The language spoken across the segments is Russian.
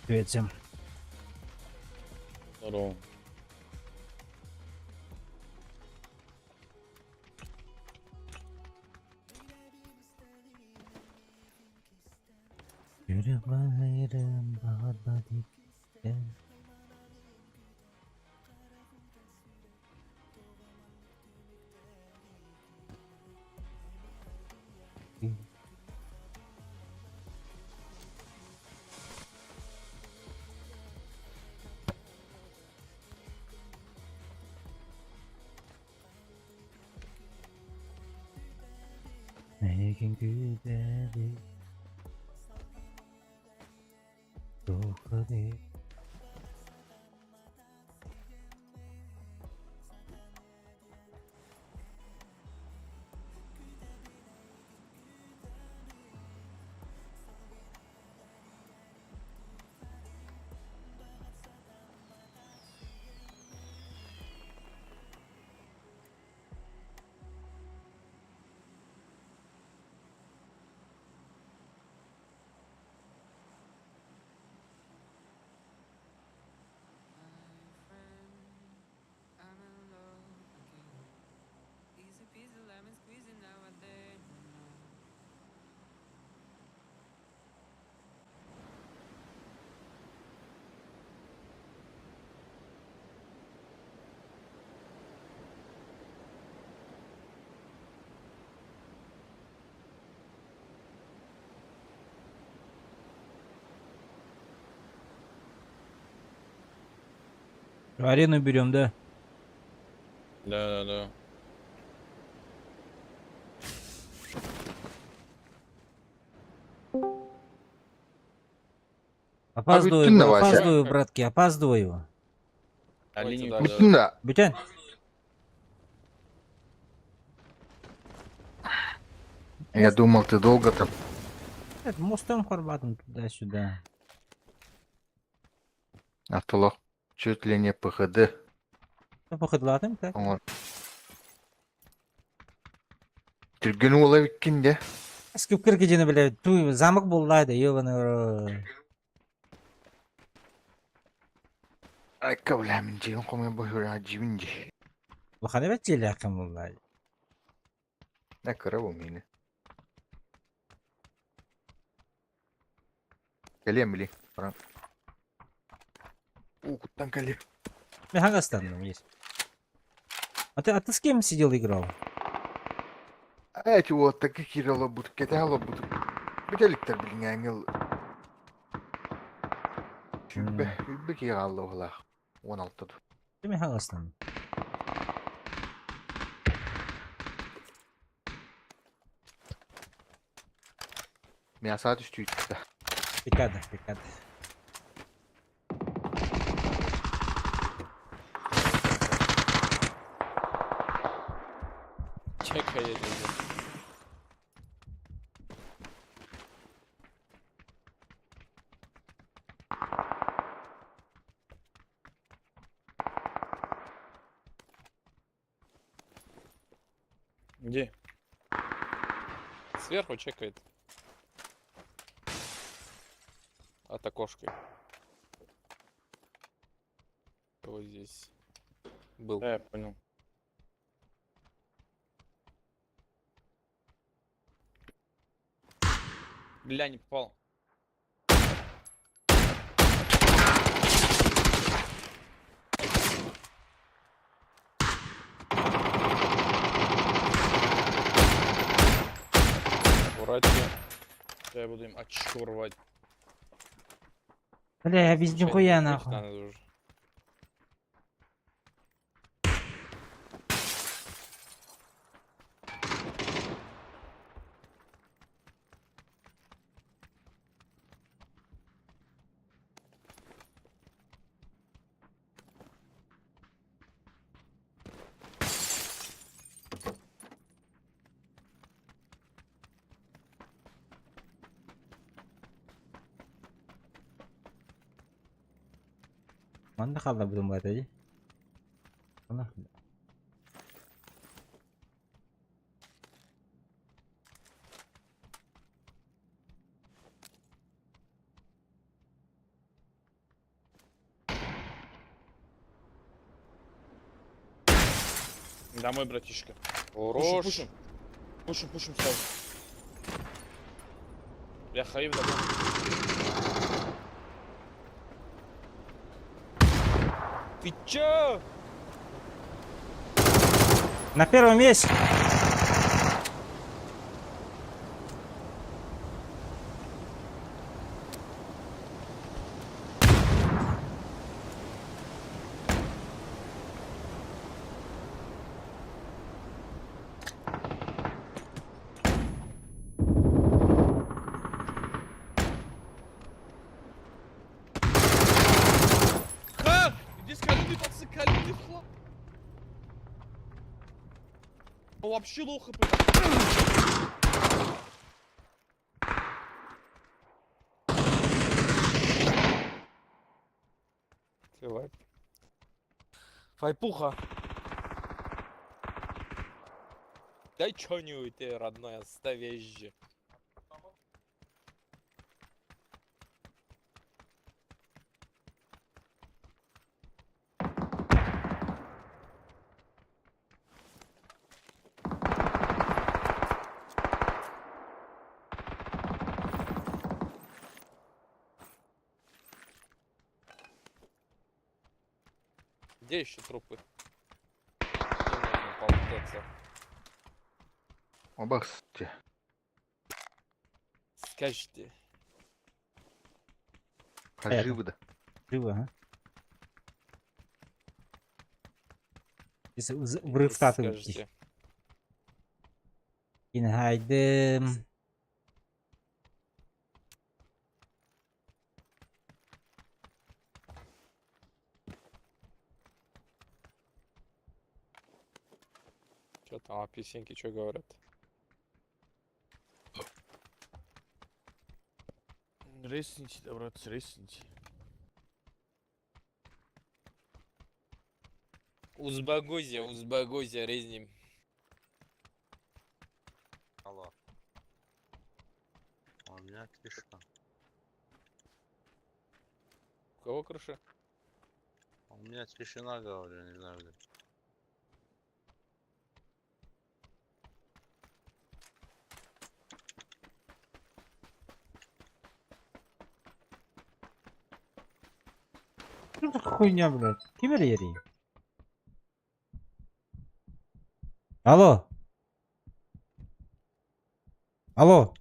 Привет всем. Здорово. Making good daddy. Арену берем, да? Да. Опаздываю, Bütün de var ya. опаздываю, братки, опаздываю. А линию Bütün туда. de. Бютен? Я думал, ты долго там. Мостом хорватом туда-сюда. Автолог. Чуть ли не ПХД. Походлатым, так? Оңор. Түрген олай біккен де. Скіп кіргедені біле, туй, замок болдайды, ебаный. Айка біләмін жеген қомай бойыр ажибін же. Бұқаны бәт желі ақым болдайды. Әкірі бұл мені. Келем біле. Барам. Құттан келем. Мен хангастандым, есть. А ты с кем сидел играл? Әйті ол таки киралы бұдық, кете алы бұдық. Бітеліктер білін әңіл. Үббі ке қалды олақ. 16-ды. Мен хангастандым. Мен асады үстүйді. Пикада. Чекай я тебе. Где? Сверху чекает. От окошки. Вот здесь. Был. Да, я понял. Бля, не попал. Врать. Я буду им очко рвать. Бля, без Чё, нихуя не нахуй. надо уже. Mana kaldı bu tadi? Mana? Домой, братишка. Хорош. Пушим. Пушим сразу. Я хаив домой. Ты чё? На первом месте. Ха! Иди с колюной, пацаны, колюной флаг. Он вообще лоха. Сливай. Файпуха. Дай чё-нибудь, ты, родной, оставь вещи. Где еще трупы? Где можно полутаться? Оба, кстати. Скажите. Живы, да. Живо, ага. Biz vurıfta atıldık. Скажите. Yine haydi. Что там, апельсинки, что говорят? Ресните, да, брат, ресните. Узбагозия, резним. Алло. А у меня тишина. У кого крыша? У меня тишина, говорю, не знаю где. Что за хуйня, блядь? Киберьери. Алло. Алло.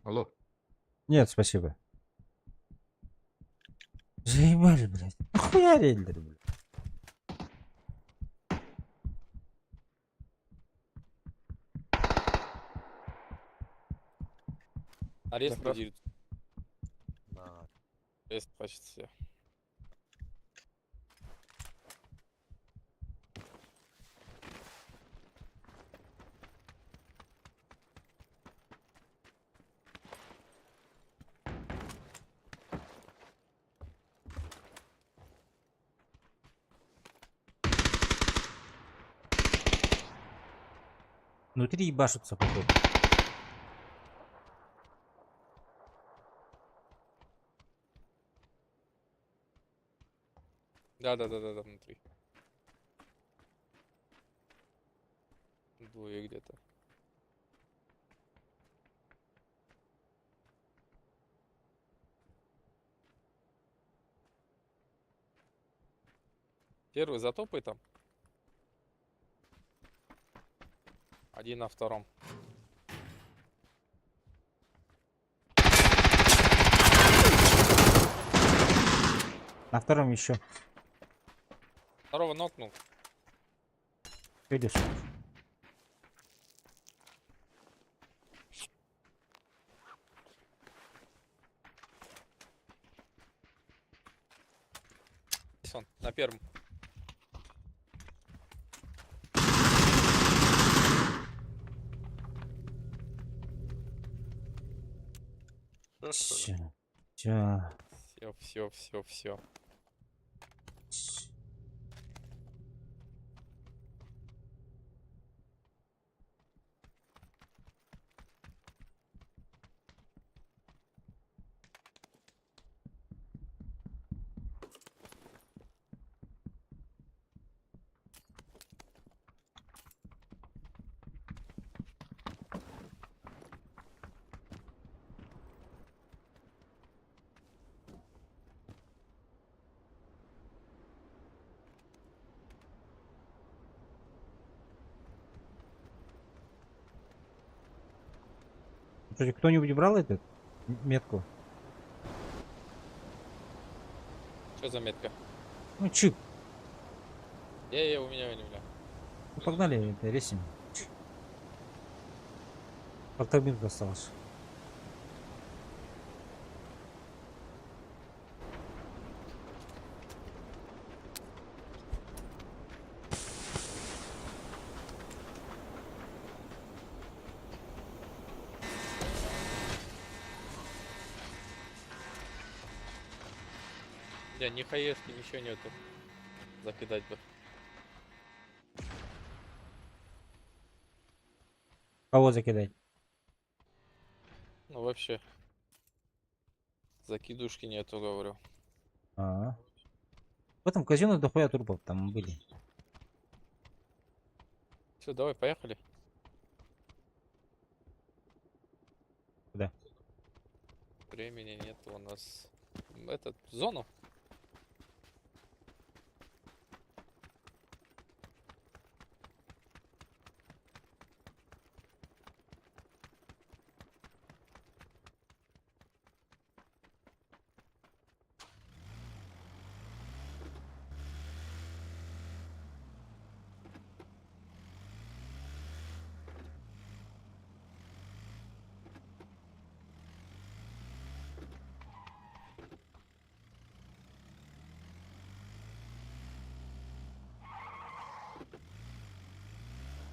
Алло. Нет, спасибо. Заебали, блядь. Нахуя рейдер, блядь. Арест Запрос. будет. Да. Арест почти все. Внутри ебашутся походу. Да, внутри. Двое где-то. Первый затопай там. Один на втором. На втором еще. Второго нокнул. Видишь? Здесь он, на первом. Что ж это? Все. Все. Все. Кстати, кто-нибудь брал этот метку? Что за метка? Ну, чип. У меня. Ну, погнали, это ресим. Полторы минуты осталось. Ни хаешки, ничего нету. Закидать бы. Кого закидать? Ну вообще. Закидушки нету, говорю. А. В этом казино дохуя трупов там были. Все, давай, поехали. Куда? Времени нет у нас. Этот, зону.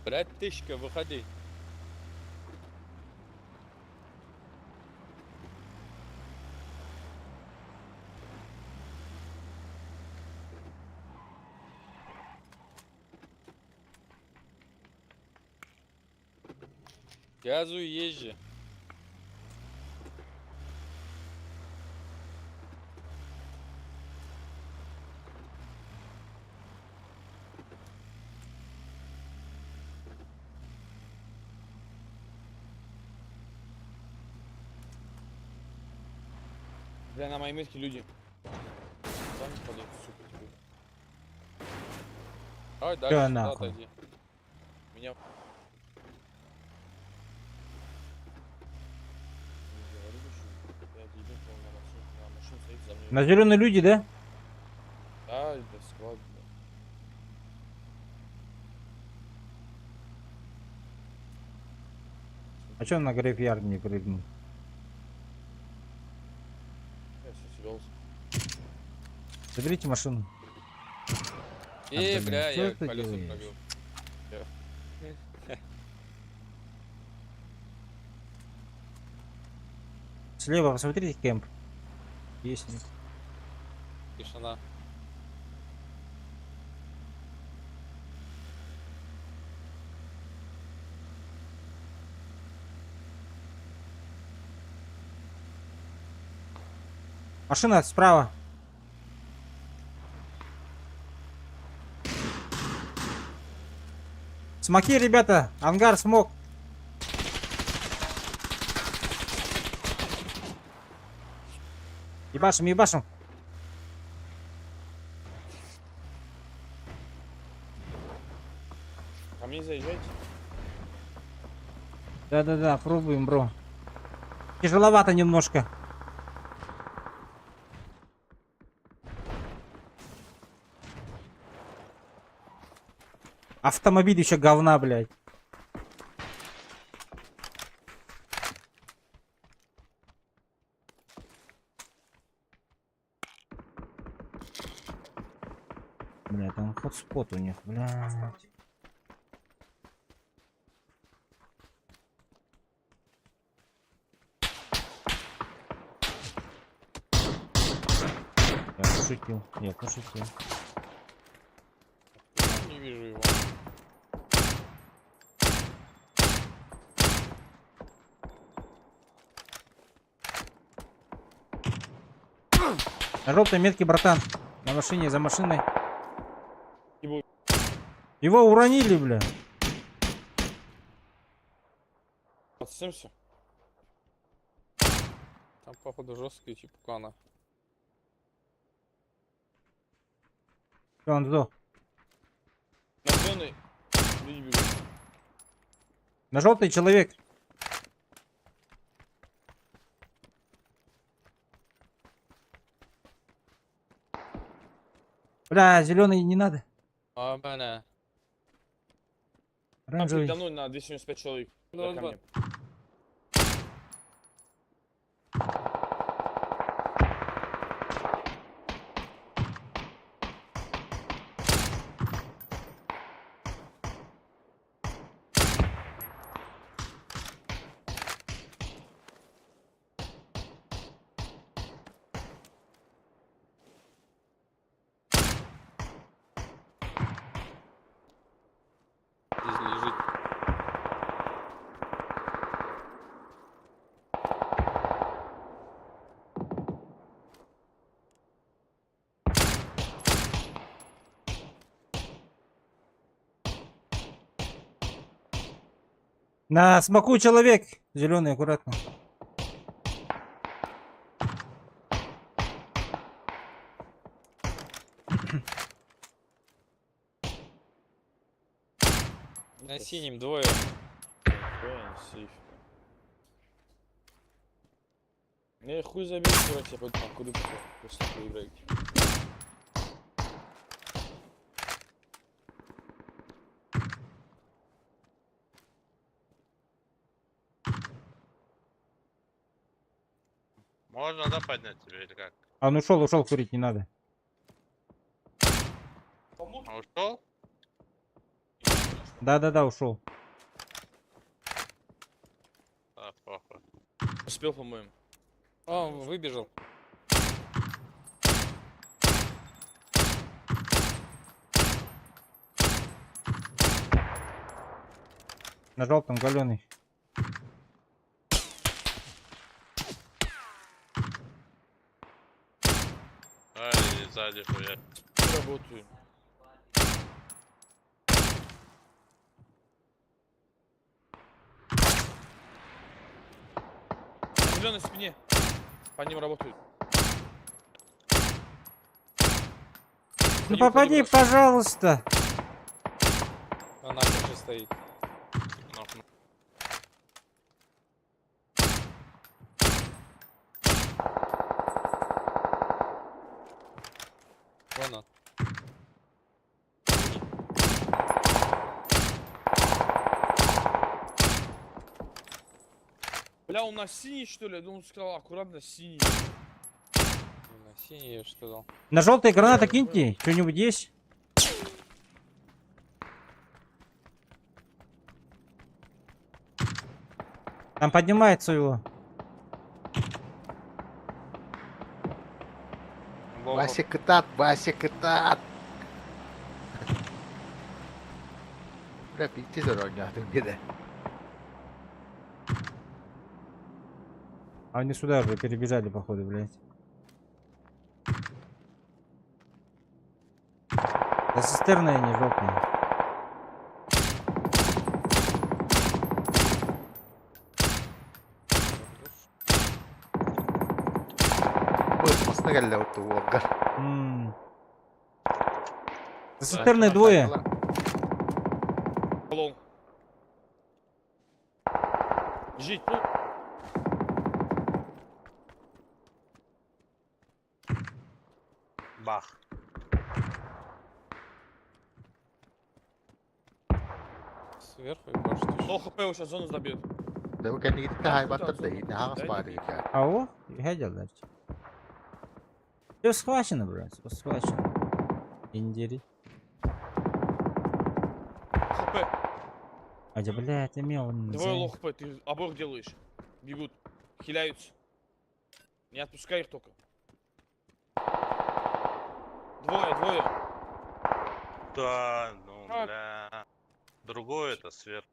Братишка, выходи. Газуй, езжи. Бля, на моей метке люди. Сами падают, сука, тебе. Давай дальше, Чё сюда нахуй? отойди. Меня... На зеленые люди, да? Да, это склад, бля. А чё он на грейвьярд не прыгнул? Я всё свёлся. Заберите машину. блин, Бля, что я ты колесо делаешь? пробил. Слева посмотрите кемп. Есть. Тишина. Машина справа. Смоки, ребята. Ангар смог. Ебашим, ебашим. Ко мне заезжайте. Да-да-да, пробуем, бро. Тяжеловато немножко. Автомобиль еще говна, блядь. Бля, там хотспот у них, бля. пошутил. Я пошутил. Не вижу его. На желтой метке, братан. На машине, за машиной. Его- Его уронили, бля. Отсымся. Там, походу, жесткие типа кана. Всё, он сдох. На зеленый. Люди бегут. На желтый человек. Бля, зеленый не надо. А, бля. Там Оранжевый. передо мной на 275 человек. Давай, За давай. камнем. Здесь лежит. На смоку человек. Зеленый, аккуратно. На синем двое. Ой, сейф. Не, хуй забей, короче, потом куда просто поиграть. Можно, да, поднять тебе или как? А он ушел, курить не надо. А ушел? Да, ушел. А, похуй. Успел, по-моему. О, он выбежал. На желтом галеный. Ай, сзади хуя. Работаю. На зеленой спине. По ним работают. Ну Они попади, уходи, брат. пожалуйста. Она тоже стоит. Нокну. Вон он. Бля, он на синий, что ли? Я думал, сказал, аккуратно синий. На синий, я же сказал. На желтые гранаты Я киньте. Что-нибудь есть? Там поднимается его. Вася кытат, Вася кытат. Бля, пиздец, дорогая, ты где? А они сюда уже перебежали, походу, блядь. За цистерной они желтые. Ой, посмотрели вот у Волга. За цистерной двое. Колон. Жить, ну. Бах. Сверху и башни. Лоу хп его сейчас зону забьет. Да вы kan kita hai batat deh, ini harus Дай pari мне. kan. А о, я делать. Все схвачено, брат, все схвачено. Индири. ХП. А где, блядь, имел он. Двое лоу хп, ты обоих делаешь. Двое. Да, ну, Как? бля. Другой это сверху.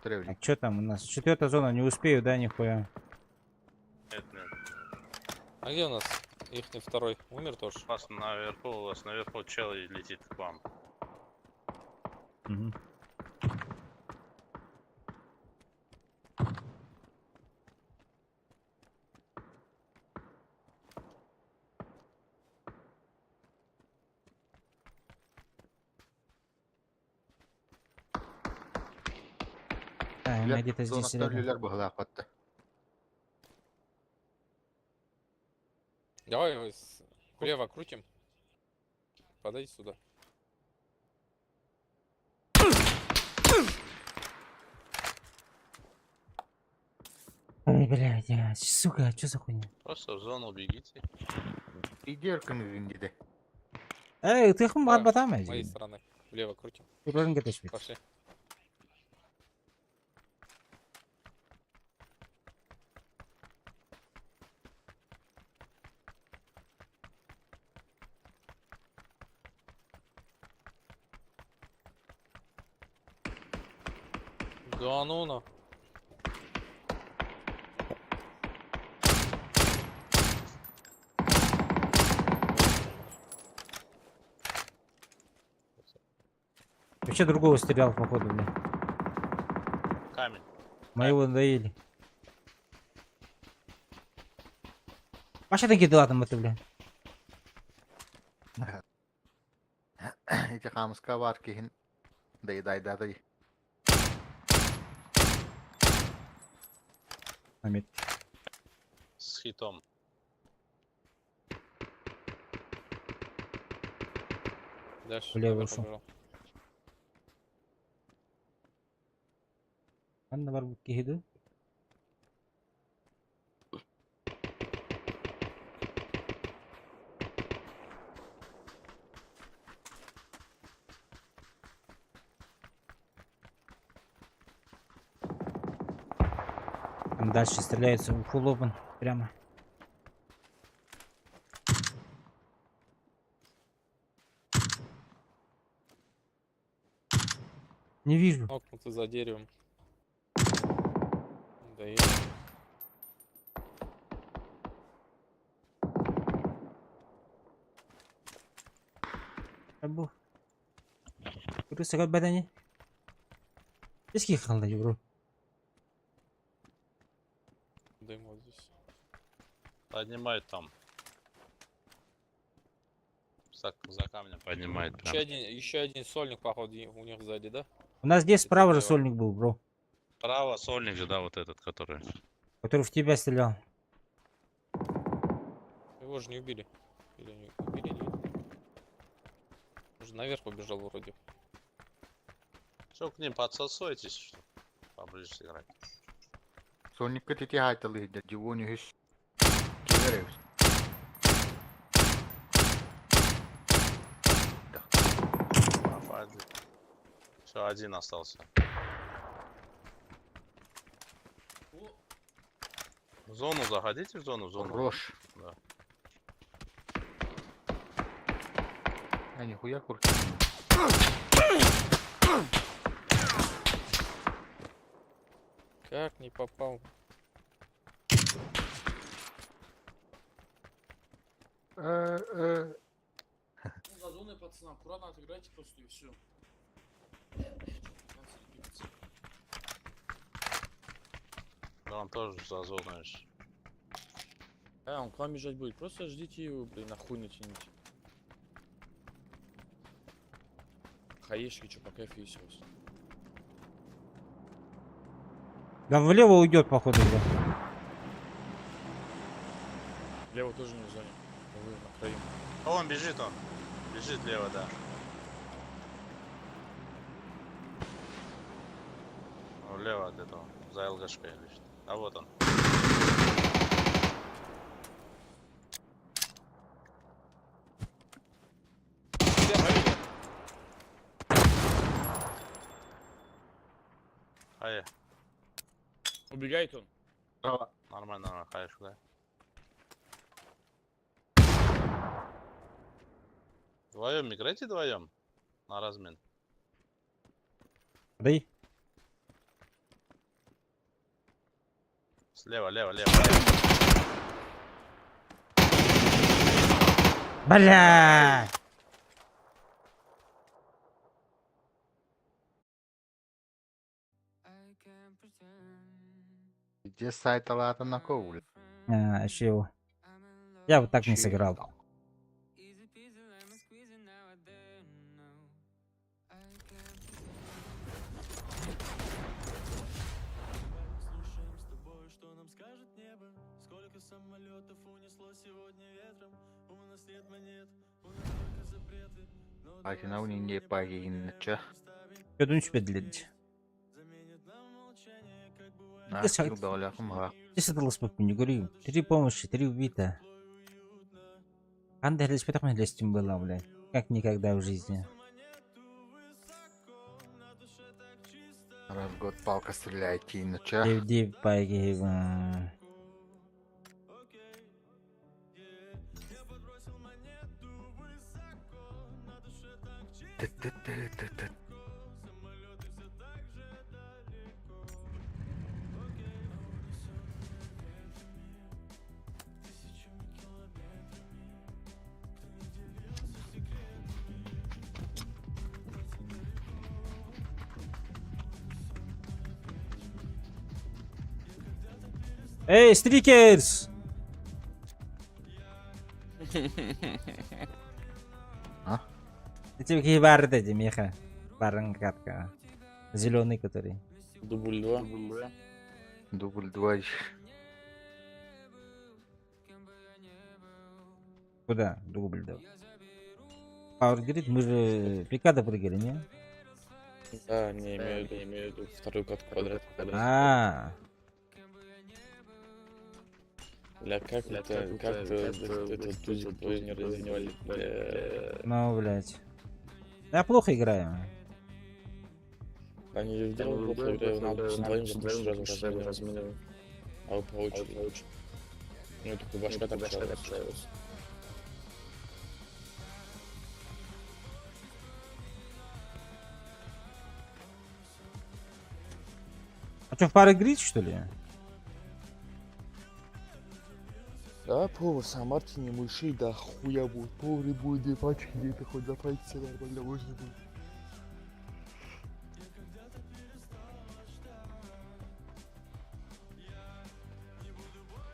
Тревли. А что там у нас? 4-я зона, не успею, да, нихуя. Нет, нет. А где у нас? Ихний второй умер тоже? У вас наверху чел и летит к вам. Мгм. Да, у меня где-то Зона здесь рядом. törlüler bu hılafette. Давай его влево крутим. Подойди сюда. Ой, блядь, сука, что за хуйня? Просто в зону бегите. Gidiyor kınızın dedi. Эй, ты хм Давай, батам с моей стороны. Влево крутим. Пошли. Да ну на. Вообще другого стрелял, походу, бля. Камень. Моего надоели. Паша таки дела там это, бля. İşte kamska var ki hin. Dayı. Намет. С хитом. Дальше. Влево наверх ушел. побежал. Ладно, бар bu gidiyor. Там дальше стреляются в full open прямо. Не вижу. Нокнутый за деревом. Да и... Abu. Terus sekat badannya. Eski kaldı bro. Дым вот здесь. Поднимает там. За камнем поднимает прям. Еще один сольник, походу, у них сзади, да? У нас здесь Это справа же слева. сольник был, бро. Справа сольник же, да, вот этот, который. Который в тебя стрелял. Его же не убили. Или не убили, не убили. Уже наверх побежал вроде. Все, к ним подсосойтесь, что поближе сыграть. Sonic'ı titi haytalıydı. Civoni hiç. Kiverev. Все, один остался. В зону заходите, в зону. Рош. Да. А нихуя курки. Как не попал? Ну, за зоной, пацаны, аккуратно отыграйте просто и все. Да, он тоже за зоной. Он к вам бежать будет. Просто ждите его, блин, нахуй натяните. Хаешки, что, по кайфу есть у вас. Да влево уйдет, походу, да. Лево тоже не в зоне. Вы на краю. Он бежит, Бежит лево, да. Лево от этого. За ЛГшкой лежит. А вот он. Хая. Убегает он. Справа. Нормально, нормально, хая сюда. Вдвоем играйте вдвоем. На размен. Дай. Слева, лево, лево, лево. Бля! Где сайт Алата на коуле? А, еще его. Я вот так не Чё сыграл. там? Слушаем с тобой, что нам скажет небо. Сколько самолетов унесло сегодня ветром. У нас нет монет, у нас только запреты. Но Ayşe ne paylaşınca. Gördüğünüz belirledi. заменит нам молчание, как бывает. Ah, Yes, I- yılda olakım ha. Здесь осталось не говорю. 3 помощи, 3 убито. Анда респект мы лестим было, блядь. Как никогда в жизни. Раз в год палка стреляет иначе. Девди пойги. Ты-ты-ты-ты-ты. Эй, стрикерс! А? Эти какие бары эти, Миха? Баранкатка. Зеленый, который. Дубль 2. Дубль 2. Куда? Дубль, да. Power Grid, мы же пикада прыгали, не? Да, не имею в виду вторую катку подряд. А, Бля, как этот тузик твой не разневали? ну, блядь. Я плохо играю. Они везде плохо играют, надо с двоим сразу размениваем. А вы получше. Ну, только башка так шалась. А что, в пары Grid, что ли? Да, повар, сам Мартини, мышей, да хуя будет. Повары будет 2 пачки, где-то хоть зафайтиться нормально можно будет.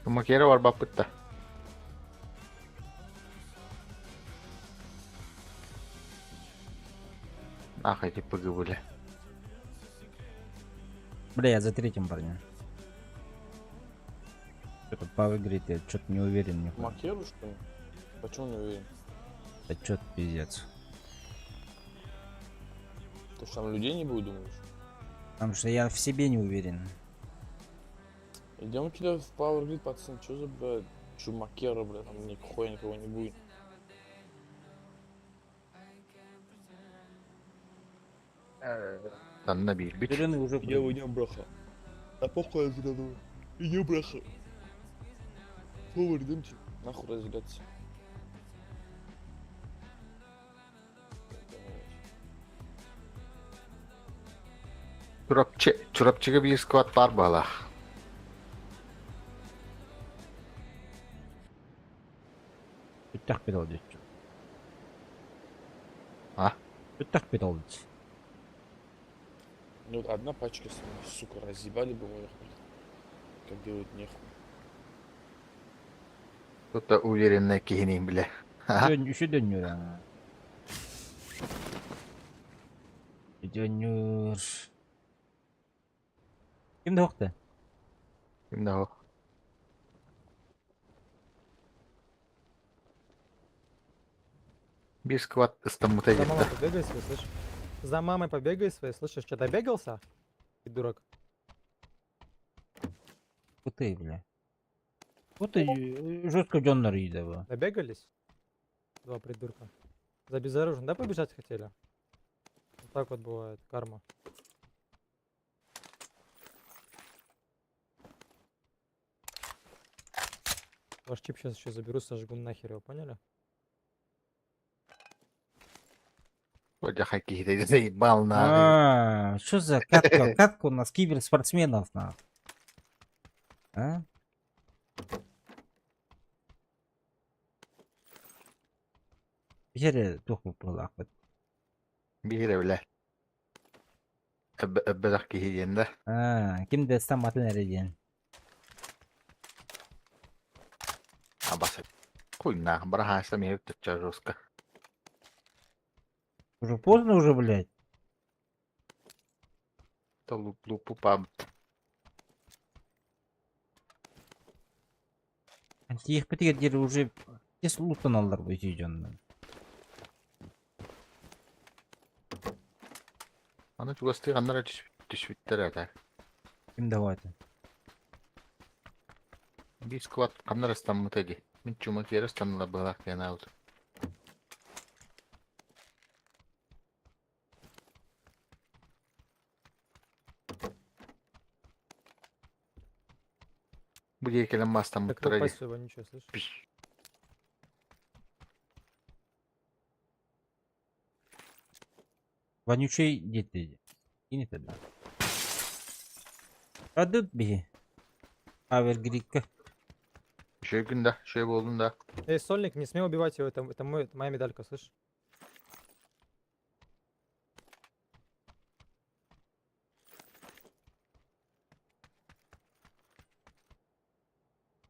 Makera var bakıtta. Ах, эти пыгывали. Бля, я за третьим, парня. Что-то Power Grid, я что-то не уверен. Нихуя. Макеру, что ли? Почему не уверен? Да что-то пиздец. Ты что, там людей не будет, думаешь? Потому что я в себе не уверен. Идем кидать в Power Grid, пацан, что за, блядь, Макера, блядь, там нихуя никого не будет. Там на бир бич. Зеленый уже прыгал. Идем, браха. Да похуй я зеленую. Идем, браха. Повар, идемте. Нахуй разделяться. Çorapçıga bir squat var bala. Пятак педал здесь. А? Пятак педал здесь. Ну, вот одна пачка, сука, разъебали бы моих. Как делают нехуй. Тут da uверенная кихинин bile. Еще дönüyor ya. Dönüyor. Kimde yoktu? Şimdi o. Bir squat ıstamuta За мамой gitti. побегай свой, слышишь? За мамой побегай свой, слышишь? Что, добегался? Придурок. Вот ты, бля. Вот и жестко дённер їде, бля. Добегались? Два придурка. За безоружен, да, побежать хотели? Вот так вот бывает, карма. Ваш чип сейчас еще заберу, сожгу нахер его, поняли? Вот я какие-то заебал нахуй. Что за катка? Катка у нас киберспортсменов, нахуй. А? Bir kere topu pırlak. Bir öyle. Bırak giyeceğinde. Kim destem matı nereden? А басып. Хуйна, брахайся, мне это жестко. Уже поздно уже, блядь. Это лупу паб. Антиих бітігерлері уже тез луттан алдар bu үйден. Аны чугасты ганнара түшүттер ата. Kim давайте? Bir squat ганнара стаммытаги. Мен чума кері станыла былақ кена аут. Bu diye kelem bastan Так mutlara попасть его ничего, слышишь? Piş. Вонючий діти. Yine tabi. Hadi bir. Haber Greek. Şey günde, şey olduğunda. Эй, Сольник, не смей убивать его, это моя медалька, слышишь?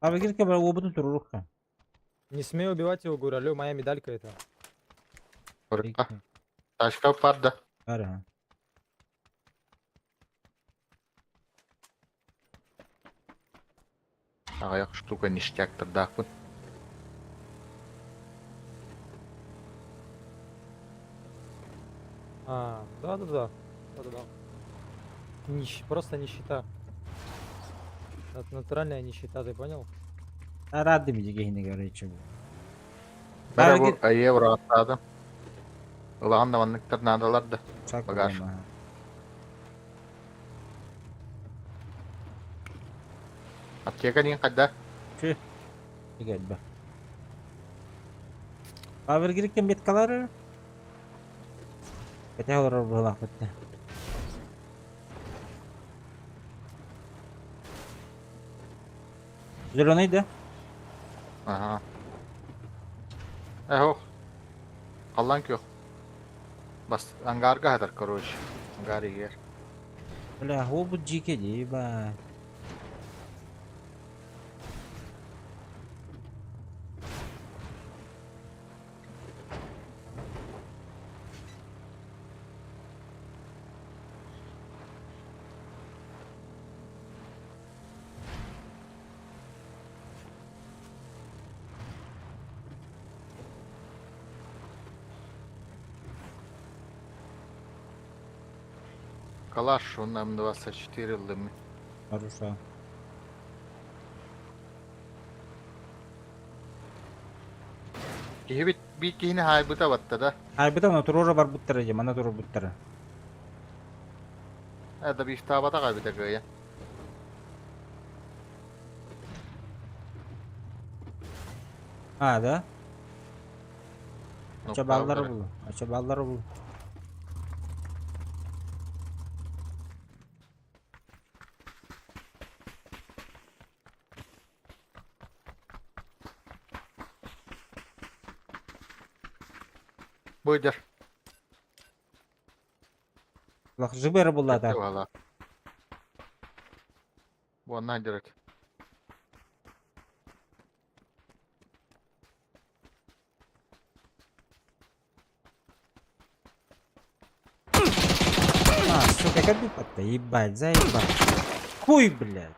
Haber Greek'e böyle obunu dururuk. Не смей убивать его, говорю, алло, моя медалька это. Orada. Taş kap vardı. Ara. Аяқ штука ништяктыр дақпын. Да-да-да. Да-да-да. Просто нищета. Натуральная нищета, ты понял? Aradı bir gehine göre içi bu. Бәрі Haber бұл евро атады. Ұлаған да ванныктар надаларды. Çak Bagaj. bakalım ha. Аптека дейін қайда? Tüh. Bir gel be. Haber Greek'e metkaları. Kete olur bu laf bitti. Zülonuydu. Ага. Эхо. Қаллан кеу. Бас ангарга хатар, короче. Ангар егер. Бля, o bu cike değil be. Калаш, он нам 24 лымы. Хорошо. Кихи бит кихини хай бұта батта да. Ay bir tane turora var buttaracağım. Bana turu buttara. Әді биф табата қай біта көйе. Ha da. Aça balları bul. Aça balları bul. Бүйдір. Bak jiberi bul da. Вала. Bu ondan direkt. Сука, как дупа-то, ебать, заебать. Хуй, блядь.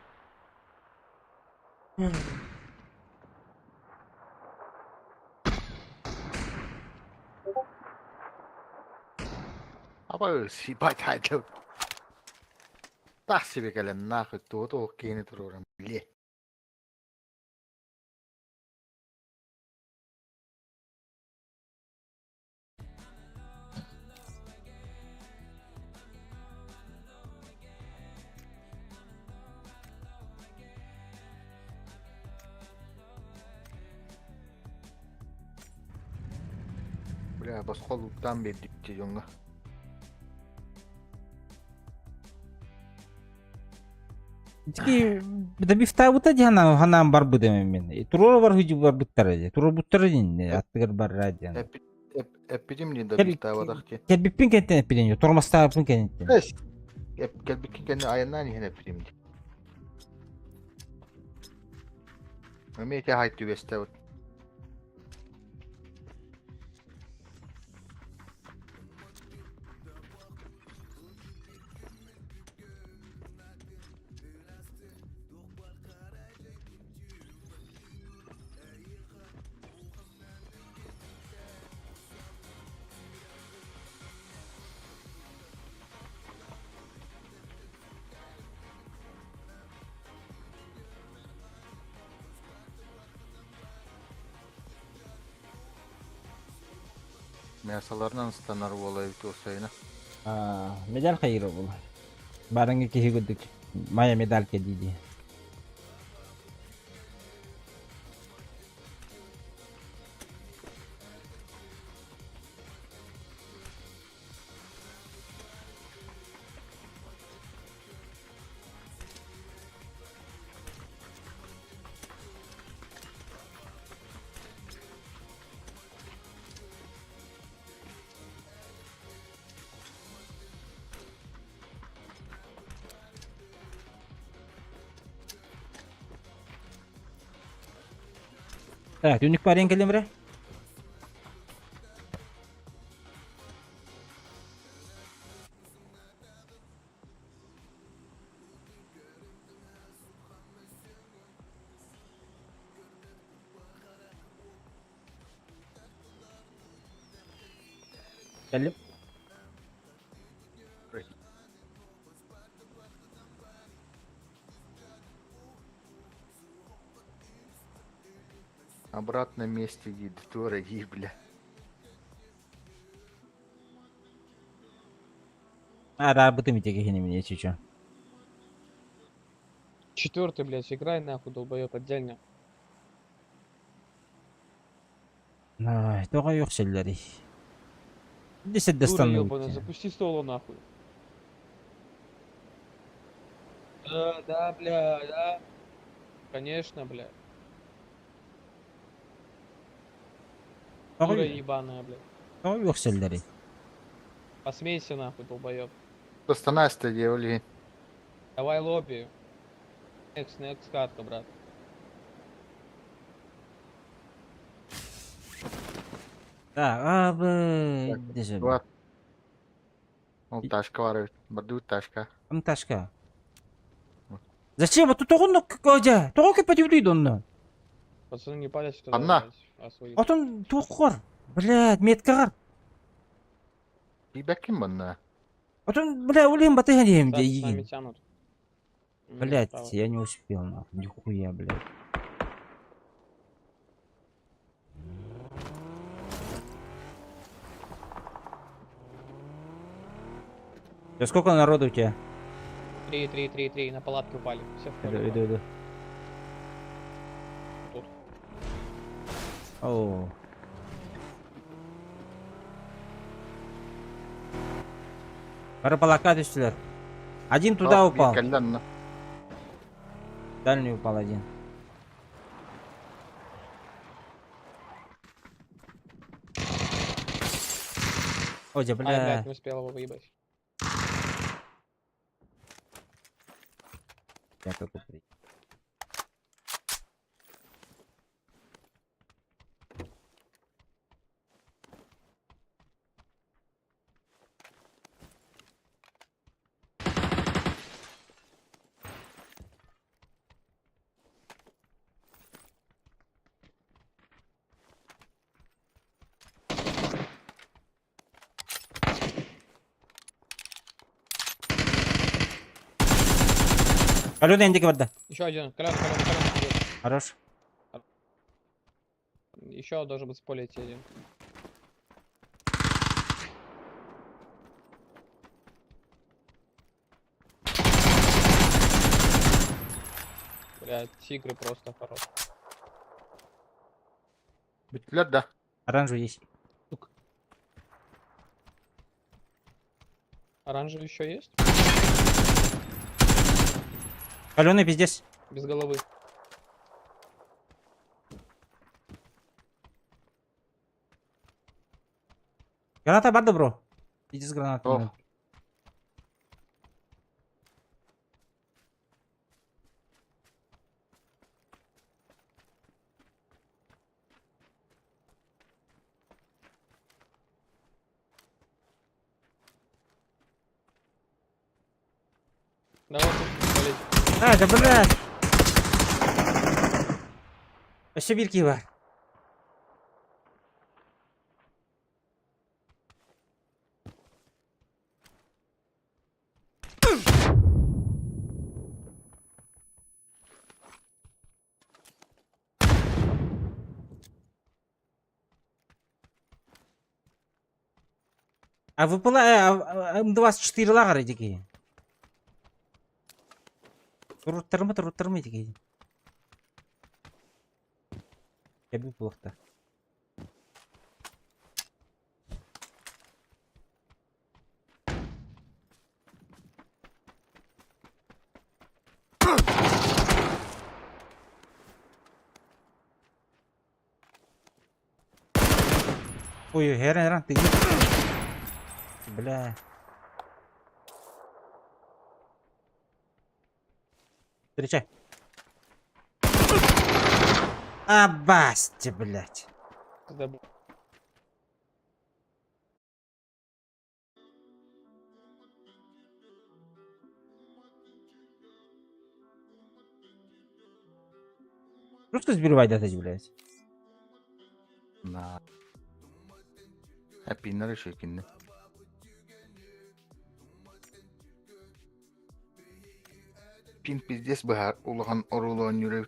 Ama sibay taydı. Tahsi bir gelen nakı tuğdu o kini dururum. Li. Бля, басқолуттан бердик те жоңга. Тики да бифта бута жана ханам бар бу демен мен. Турор бар хужу бар буттар эже. Турор буттар эже. Аттыгар бар радио. Эпидем не Кел- добита вадах те. Келбиппин кенттен эпиден. Тормастаапын кенттен. Эс. Келбикки кенне айынан ихен эпидем де. Мемете хайтту весте вот. Мясаларынан станар болай бит осайна. Медаль хайры бул. Барыңы кеһи гүдүк. Мая медаль ке диди. Так, түнүк барен келемре? Келип. Обратно месте гид, дураги, бля. Работы митеги хини мне чичо. 4-й, блядь, играй нахуй, долбоёб, отдельно. Ай, тога yok şeyleri. Десять Дура достану. ёбаная, запусти соло нахуй. Да, бля, да. Конечно, бля. Дура ебаная, бля. Тога yok şeyleri. Посмейся нахуй, долбоёб. Достанайся, девли. Давай лобби. Next катка, брат. Так, abi. Дese. Вот. Он ташка варит. Баду ташка. Ташка. Зачем? Вот тут он кожа. Тога кепетивдийди онно. Пацаны не палят, что Анна. Отон туққор. Блядь, меткар. Тебя ким банна? Отон, бля, улим батыган ем. С нами тянут. Блядь, Право. я не успел, нахуй. Нихуя, блядь. Да сколько народу у тебя? 3, на палатке упали. Все в поле. Иду. Тут. О. Параполака düştüler. Один туда упал. Кальянна. Дальний упал один. Одя, Ай, бля. блядь, не успел его выебать. Я только при- Калюда индики барды. Еще один. Колян. Хорош. Еще должен быть с поля идти один. Блядь, тигры просто хорош. Битлер да. Оранжевый есть. Оранжевый еще есть? Каленый пиздец. Без головы. Граната бар да, бро. Иди с гранатами. Ох. Давай, болеть. А, да блядь. Вообще бирки бар. А выпала М24 лагер эдики. Туруттармы эдики. Я бы плохо. Ой, Герен, ты. Бля. Встречай. А, басти, блядь. Забыл. Просто сбивай дать, блядь. На. Hepinler şekilde. Pin pizdes bahar ulahan orulon yürü.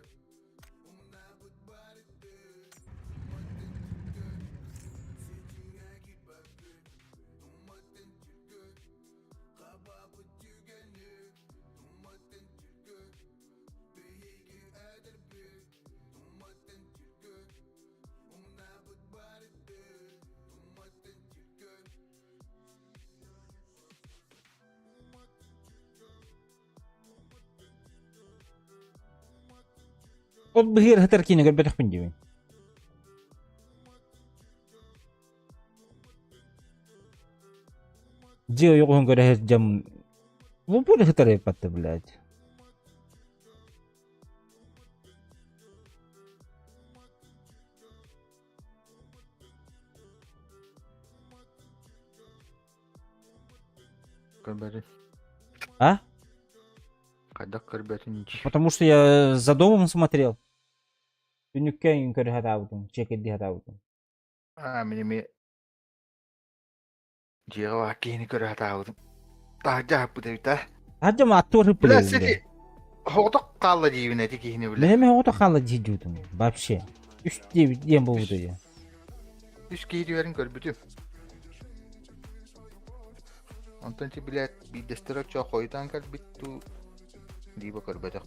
От бгир хатаркини габетах пиндивин. Джио йогон говорит джам. Вы поняли хатаре патта, блядь. Kırbeti. А? Kaydak kırbeti niçin? Потому что я за домом смотрел. Ты не кайн говорит хатаутум. Чекай ди хатаутум. Minimi. Jiga wakini kırı hata oldum. Daha bu da biter. Hacım attı Bile блядь. seni. Hodok kallı cibine dikihini bile. Benim o da kaldı cidiyordum. Вообще. Üst diye bu ya. Üst giyiverin kırbeti. Ondan ki bile bir destek çok koydan kal bitu. Diba kırbeti.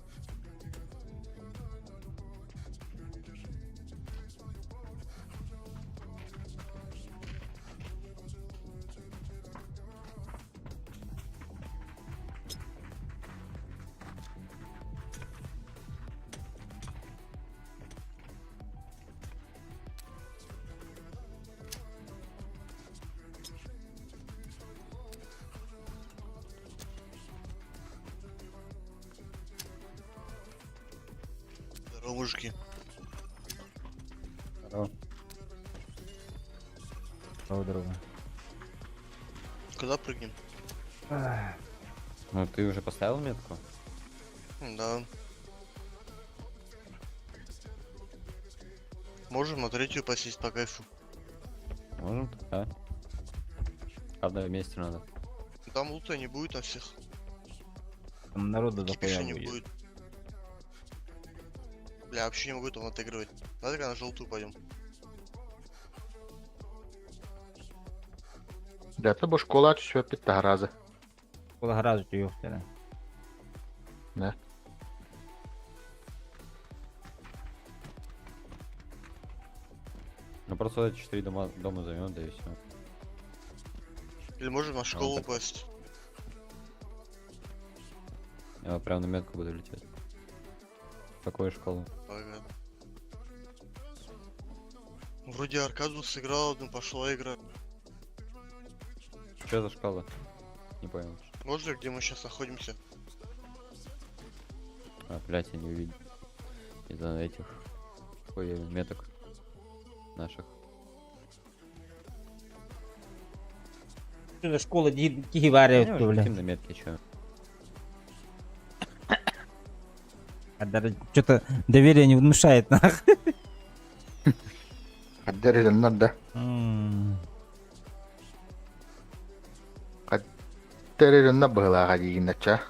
Здорово, мужики. Дорога. Куда прыгнем? Ну ты уже поставил метку? Да. Можем на третью посесть по кайфу. Можем, да. Правда, вместе надо. Там лута не будет на всех. Там народу Кипиша дохуя не будет. будет. Бля, вообще не могу там отыгрывать. Надо на желтую пойдем. Dörtlü boş kola çöp bitti harazı. Kola гаражу yok sana. Ne? Ну просто эти 4 дома займем, да и все. Или можем на школу так. упасть. Я прям на метку буду лететь. В какую школу? Ага. Вроде аркаду сыграл, но пошла игра. Что за школа? Не понял. Вот же, где мы сейчас находимся. А, блядь, я не увидел. Из-за этих меток наших. Что за школа Кигевария, Не, уже бля. летим на метке, чё? А даже что-то доверие не внушает, нах. Хаддери надо. Хаддери на была гадинача.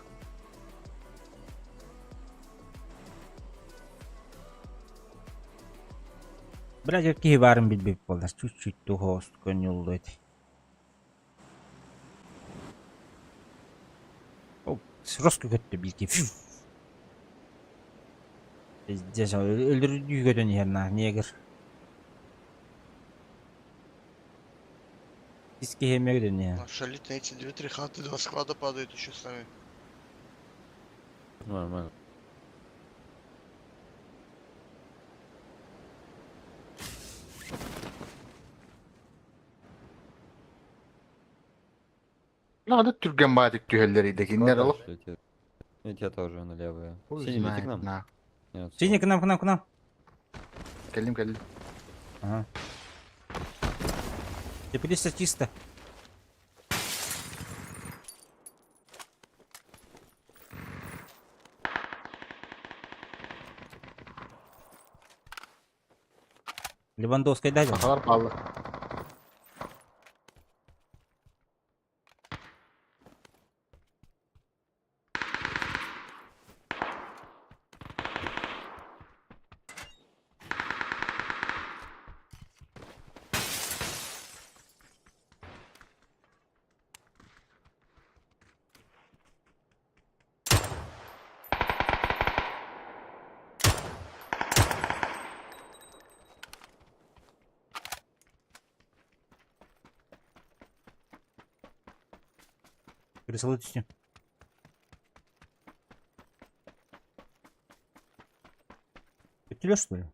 Блядь, вот Кигеварин билбеп болар. Чуть-чуть тугост конюллойт. Роскө көттү билки. Здесь öldürücüydün yerine neger. Диски хемегден я. Шалить на эти 2-3 хаты, 2 склада падают еще с нами. Нормально. Надо Türk'en batık tühelleriydi. Ne alıp? Дальше летит. И тебя тоже налево. Хуй Синий, лети знает, к нам. на. Нет, Синий, к нам, к нам, к нам. Geldim. Ага. Теплица чисто. Левандовской дадим. Kafalar pahalı. Пересылайте. Тебя что ли?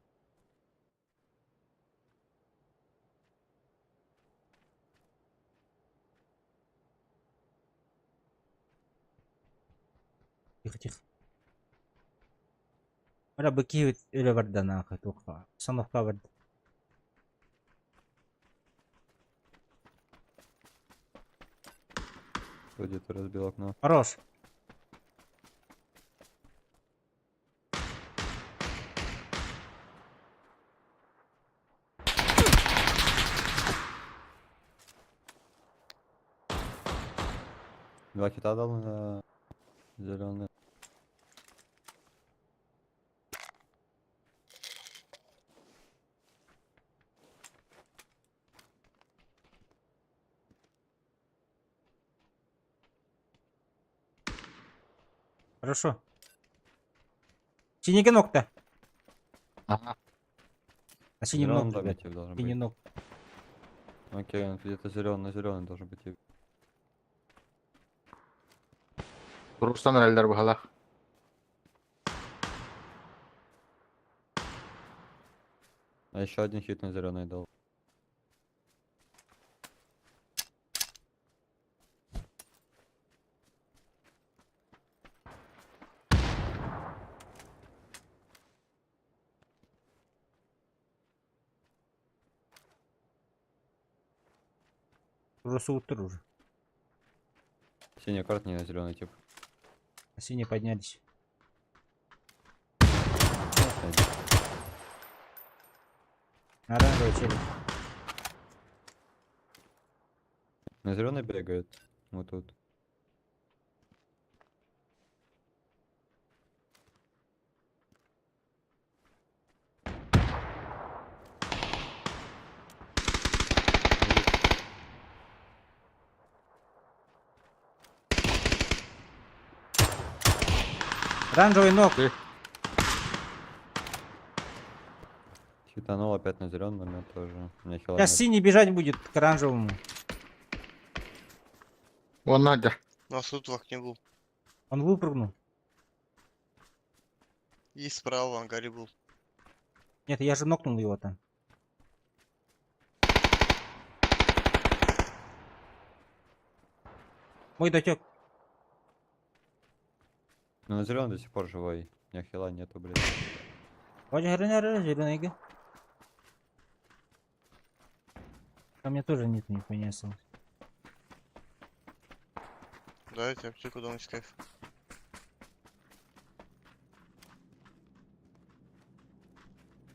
Тихо. Ora быки öyle vardı nahı toka. Sanofka vardı. Вроде ты разбил окно. Хорош. Два кита дал на зеленый. Хорошо. Синий ног-то. Aha. А синий Зеленый ног, ребят. добитив должен Синий быть. ног. Окей, он где-то зеленый должен быть. Rus'tan eller bu hala. А еще один хит на зеленый дал. Просто утро уже. Синий карт не на зеленый тип. А синие поднялись. Оранжевый челик. На зеленый бегает. Вот тут. Оранжевый ног. Хитанул опять на зеленый, у меня тоже. У меня хила Сейчас нет. синий бежать будет к оранжевому. Вон Надя. У нас тут в окне был. Он выпрыгнул. И справа в ангаре был. Нет, я же нокнул его там. Мой дотек. Ну, на зеленый до сих пор живой. У меня хила нету, блин. Вроде гранары, зеленый. Ко мне тоже нет, не понесу. Дайте аптеку дам из кайф.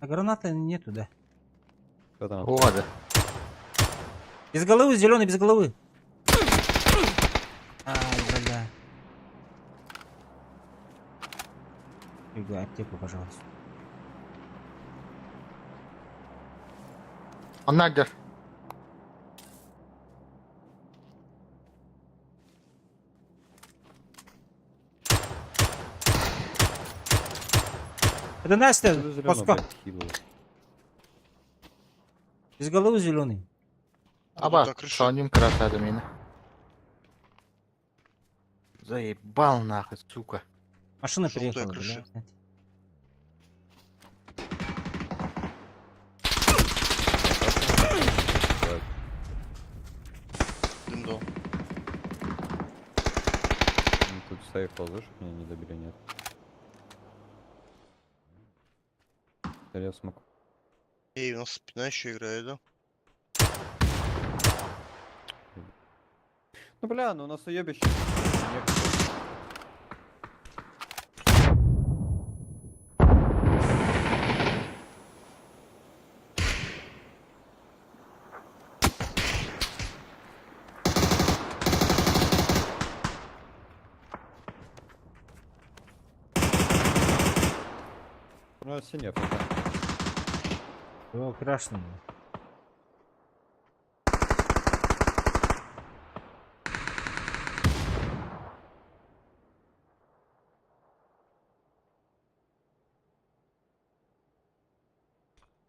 А гранаты нету, да. Кто там? Года. Без головы, зеленый, без головы. Ай, бля. Фига, аптеку, пожалуйста. Он нагдер. Это Настя, Зеленый, Москва. блядь, хилый. Без головы зеленый. Аба, на крыше. соним краса до меня. Заебал нахуй, сука. Машина Желтая приехала, крыша. блядь. Так, Дым дал. ну, тут сейф положишь, меня не добили, нет. Я смог. Эй, у нас спина еще играет, да? Ну бля, ну у нас уебище. Ну, синяя пока. О, крашеный.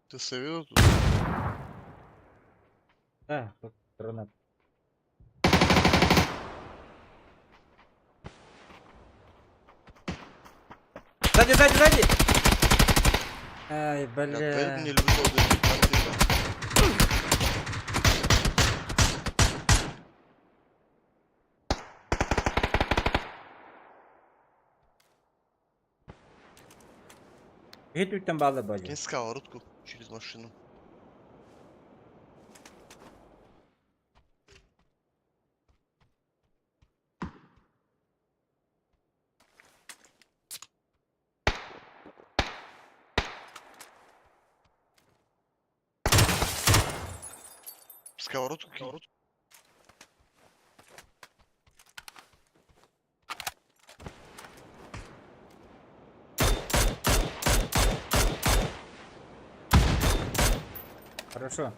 Ты совет тут? Да, тут гранат. Сзади, сзади, сзади! Ай, Я поэтому не бля. люблю вот эти контейнеры. Геть там балы, бади. Кинь сковородку через машину. Сковородку кинь. Хорошо.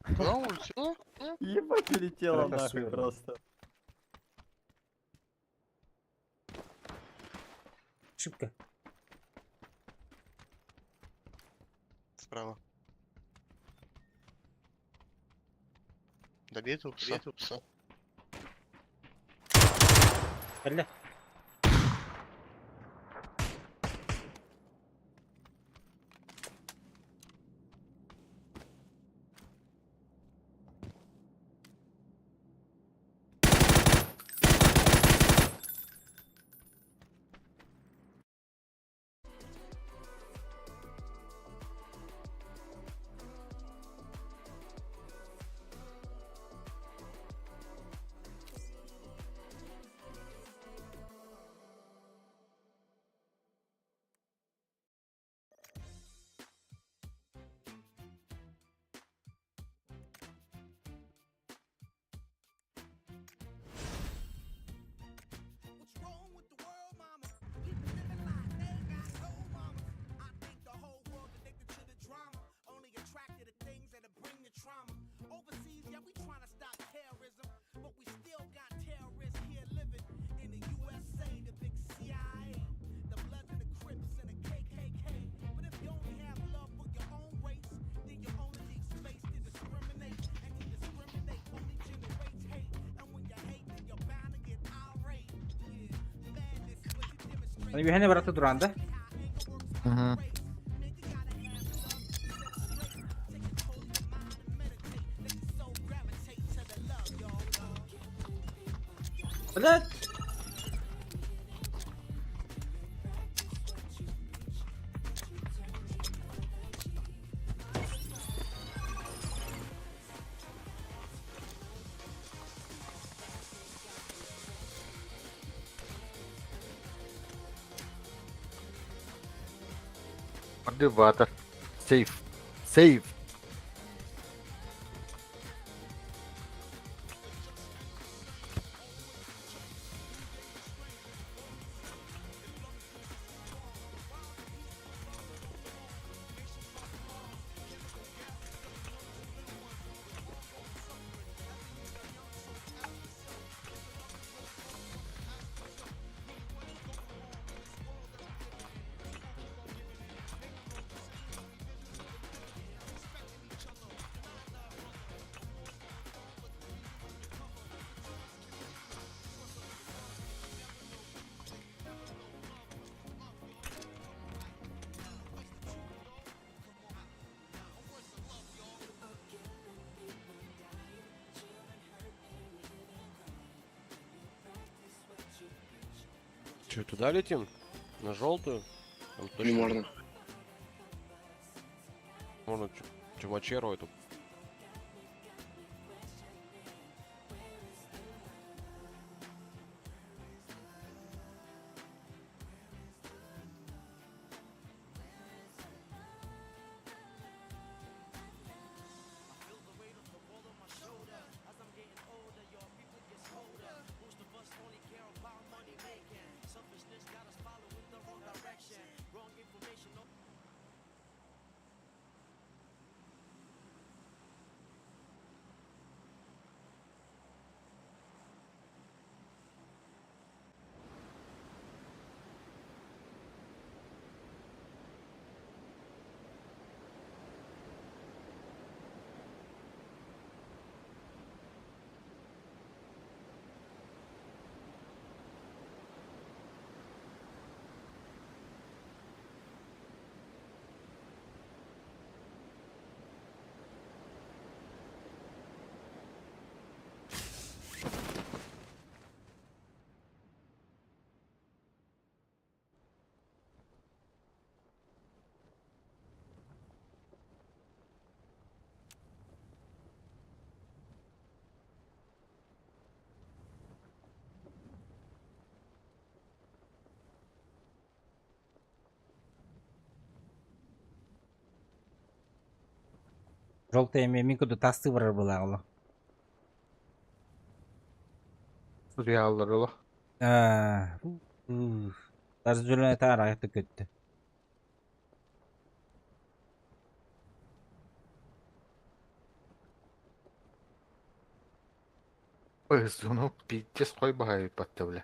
Куда он улетел? Ебать, улетела Это нахуй сыр. просто. Ошибка. Справа. Добей этого пса. Бля. Bir hani baratı duranda. Hı hı. Ulan. Hadi water. Safe. Safe. Че, туда летим? На желтую? Там Не можно. можно чувачеру эту. Желтая мемику тасты вырар была ола. Buraya alır ola. Tarzülüne tar ayakta kötü. Ой, ну, пиздец, кой багай батты бля.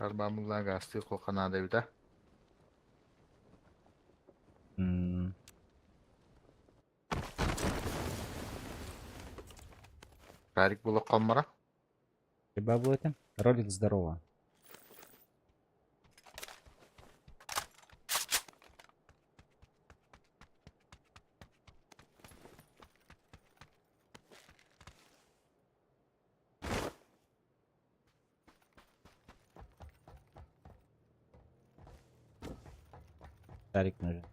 Arabamızdan gazete kokana da bir de. Гарик булып қалмара. Тебя был это? Ролик здорово. Шарик нужен.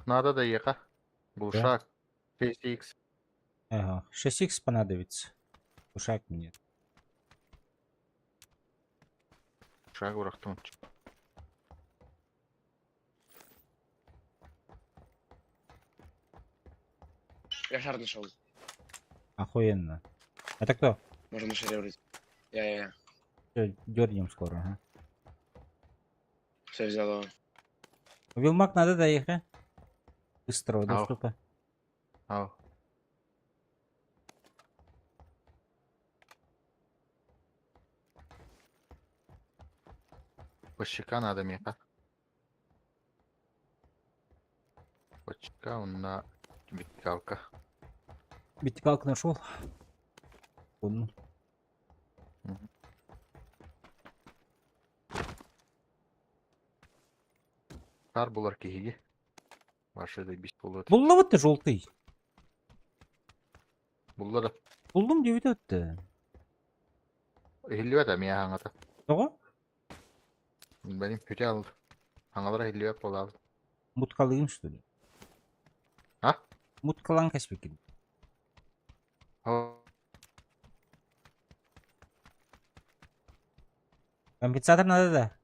надо да ека. Глушак. 6X. Ага, 6х понадобится. Ушак мне. Шаг урахтун. Я шар нашел. Охуенно. Это кто? Можно на шаре вроде. Я. Всё, дёрнем скоро, ага. Все взял его. Вилмак надо доехать. Быстрого Ау. доступа. Ау. Почека надо мека. Почека на вертикалка. Вертикалку нашел. Одну. Кар булар киги. Ваши да бис булат. Булла вот ты желтый. Буллар. Buldum diye video attı. Hilliwet mi hangata. Doğru. Benim kötü aldı. Hangalara hilliwet boladı. Mutkalıyım что ли? Ha? Mutkalan kaç peki? О, Компенсатор надо да.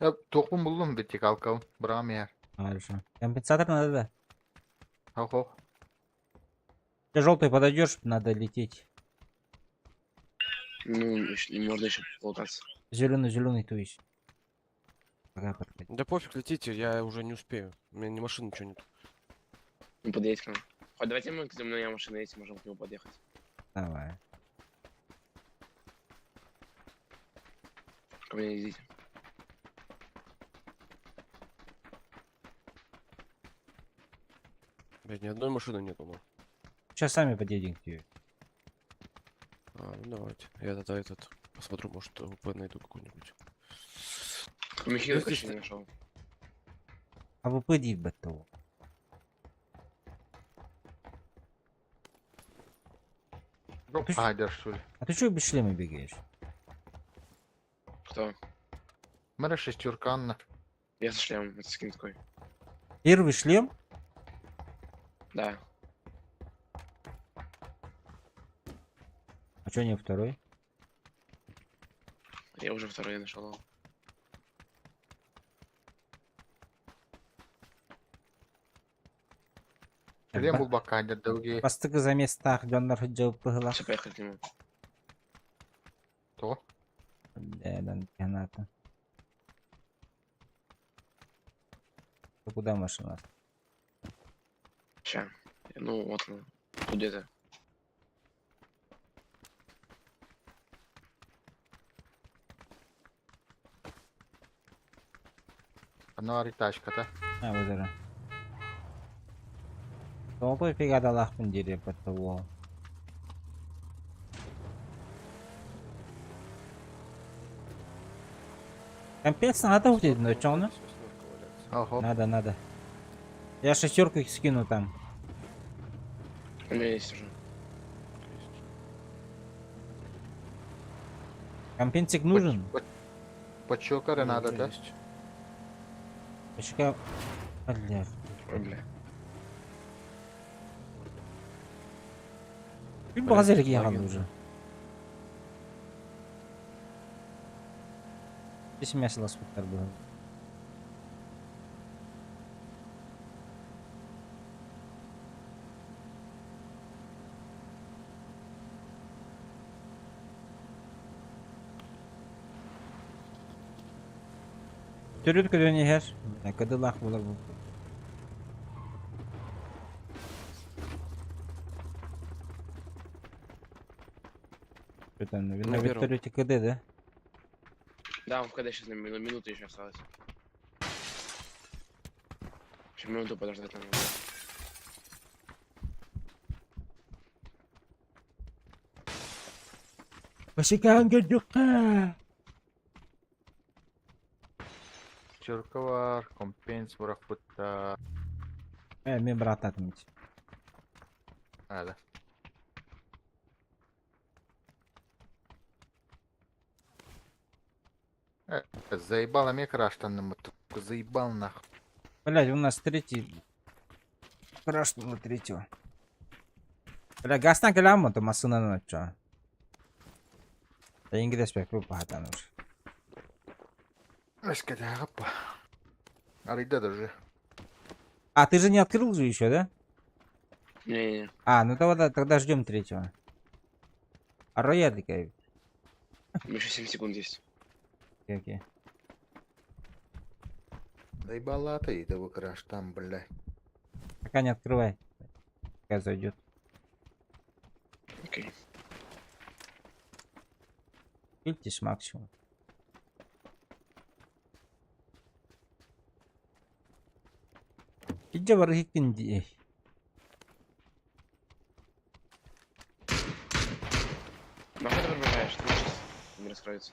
ya tokun buldum vertikalka. Bırakam ya. Хорошо. Компенсатор надо да. Хо хо. Ты желтый подойдешь, надо лететь. Ну, можно еще полтаться. Зеленый то есть. Пока подходи. Да пофиг, летите, я уже не успею. У меня ни машины, ничего нет. Ну, подъедь к нам. Хоть давайте мы, где у меня машина есть, можем к нему подъехать. Давай. Ко мне идите. Блядь, ни одной машины нету, ну. Сейчас сами подъедем к тебе. А, ну давайте. Я тогда этот посмотрю, может, УП найду какой-нибудь. Михаил Здесь- почти не нашел. А вы поди бы того. Ты ж- Haydi что ли. А ты что без шлема бегаешь? Кто? Мэра шестерка Анна. Я со шлемом. Это скин такой. Первый шлем? Да. А что не второй? Я уже второй нашел его. Шлем был бака, долгий. Бастыгы за место ахдёндар жауп пыгыла. Все, поехали к нему. То. Да, каната. Куда машина? Ща. Ну, вот он. Тут где-то. Одна тачка-то. А, вот это. Толпой фига лахпын дере под того. Компенс надо будет, но чё он? Ого. Надо. Я шестерку их скину там. У меня есть уже. Компенсик нужен? Почёкары надо, да? Почекай. Бля. Ой, бля. Чуть базарик ехал уже. Здесь мясо лоскуттар было. Төрөт көдөн егер. Кыдылак булар бу. Что-то, наверное, первом. вертолете КД, да? Да, он в КД сейчас на минуту еще осталось. Еще минуту подождать надо. Başıkan gördük. Шестерка var. Компенс бırak fıtta. Мен брат atmış. Hadi. Заебало мне краштан на мотоку Ты заебал нахуй. Блядь, у нас третий. Крашнуло третьего. Бля, гастан келам то масына нача. Да ингрес бек пахатануш. Эскаля, опа. Арида даже. А, ты же не открыл же еще, да? Не-не-не. А, ну тогда ждем третьего. А рояль такая. У меня еще 7 секунд есть. Окей. Заебала ты, этого краш там, блядь. Пока не открывай. Пока зайдет. Окей. Кильтиш максимум. Иди варги кинди. Нахуй ты пробегаешь? Ты сейчас не раскроется.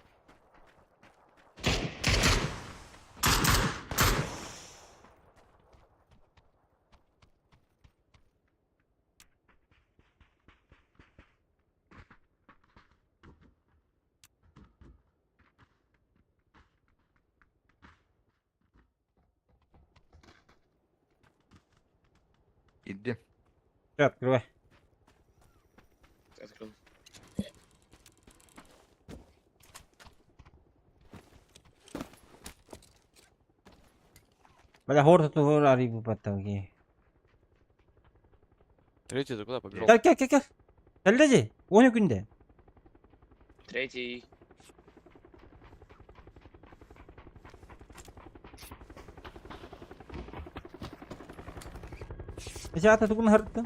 Иди. Все, открывай. Открыл. Бля, гордо ту арибу паттауги. Третий, ты куда побежал? Gel. Selleci. 10 günde. Третий. Ata tukun harta.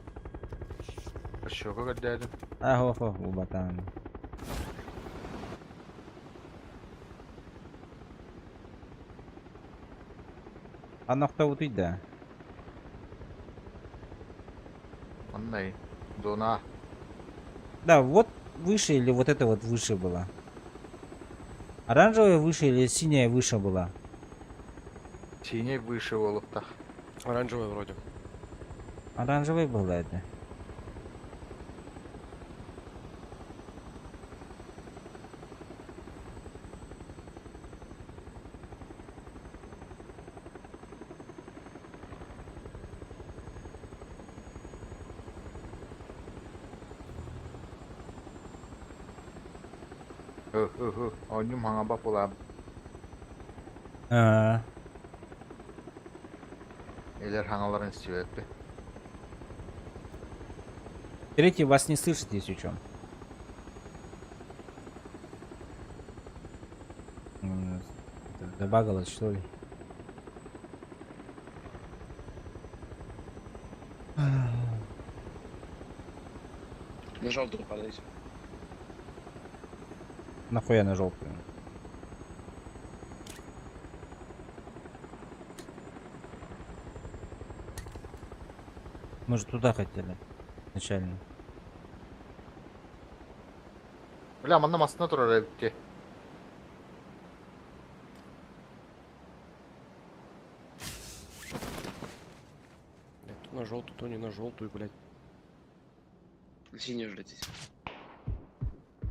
Еще как дядя. Ho, bu batan. Анахта утыйда. Он ней. Зона. Да, вот выше или вот это вот выше было. Оранжевая выше или синяя выше была? Синий выше волокта. Оранжевый вроде. Оранжевая была это. Oyunum hanga bak ulan. Eller hangaların istiyor hep. Третий вас не слышит, если что. Забагалось, что ли? На желтую падайте. Нахуя на желтую? Мы же туда хотели. Изначально. Бля, манна масına durar evde. Блядь, то на желтую, то не на желтую, блядь. На синюю ждитесь.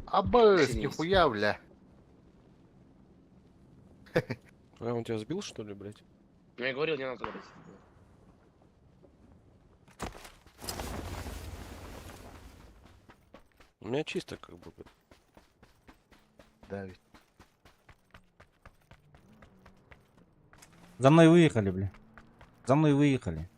Абыс, Синий. нихуя, бля. А он тебя сбил, что ли, блядь? Ну я говорил, не надо туда идти. У меня чисто как бы. Да, ведь. За мной выехали, бля. За мной выехали.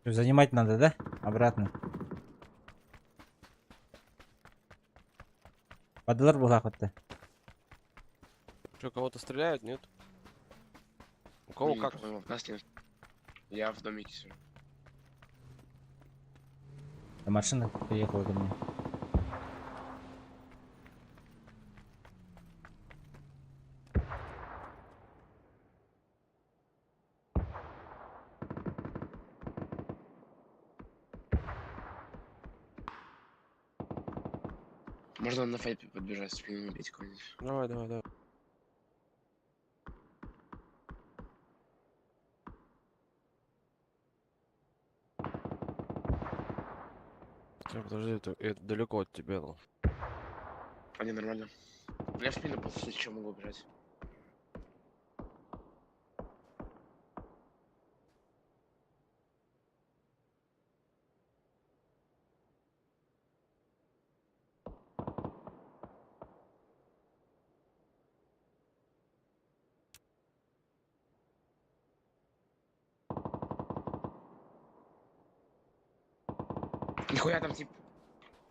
Занимать надо, да? Обратно. Подалар была хоть-то. Что, кого-то стреляют, нет? У кого Не, как? по-моему, нас нет. Я в домике сижу. Машина приехала ко мне. Можно на файпе подбежать, спину убить кого-нибудь. Давай, давай, давай. Так, подожди, это далеко от тебя, ну. А не, нормально. Я в спину после случая могу убежать. Нихуя там тип.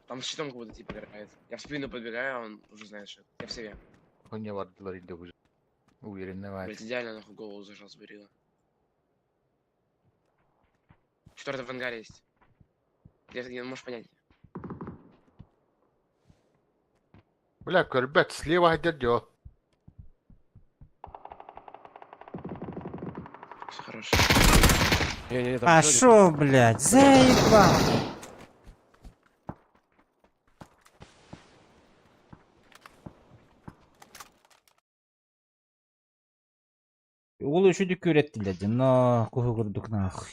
Там с щитом какой-то тип играет. Я в спину подбегаю, а он уже знает, что это. Я в себе. Хуйня vardılar illa уже. Уверенный Блять, идеально нахуй голову зажал с берила. Четвертый в ангаре есть. Ты не можешь понять. Бля, ребят, слева дядё. Все хорошо. Не-не-не, там А ещё один. шо, блядь, заебал. Ол еще де көретті но көһі көрдік нахуй.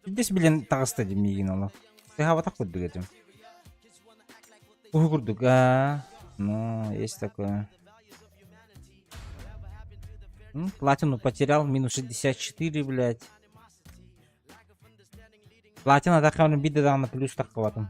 Здесь, блин, тағысты демейген олар. Сыға батақ көрдік етім. Көһі көрдік, ну, есть такое. Платину потерял, минус 64, блядь. Платина тақамын биді дағына плюс таққылатым.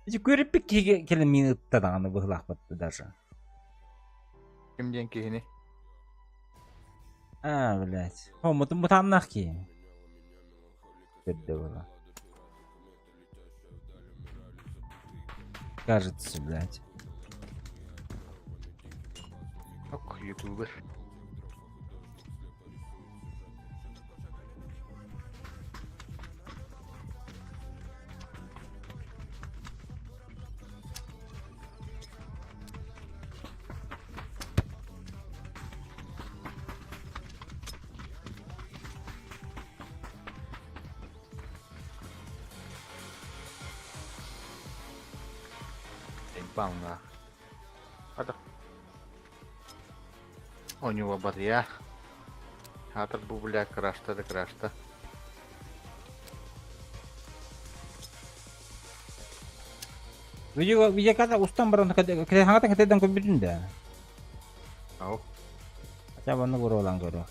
Эти көріппік келі мені ұттадағаны бұғылақ бітті даже. Kimden kihini? Блядь. Хомутын бұтаннақ ки. Көрді бұла. Кажется, блядь. Ок, ютубер. Бауна. Ada. У него батарея. Атыр бұл бля крашта да крашта. Видеокада устан баран хаңатан кетеден көбүрдүн да. Ау. Ача баны көрө алан көрө.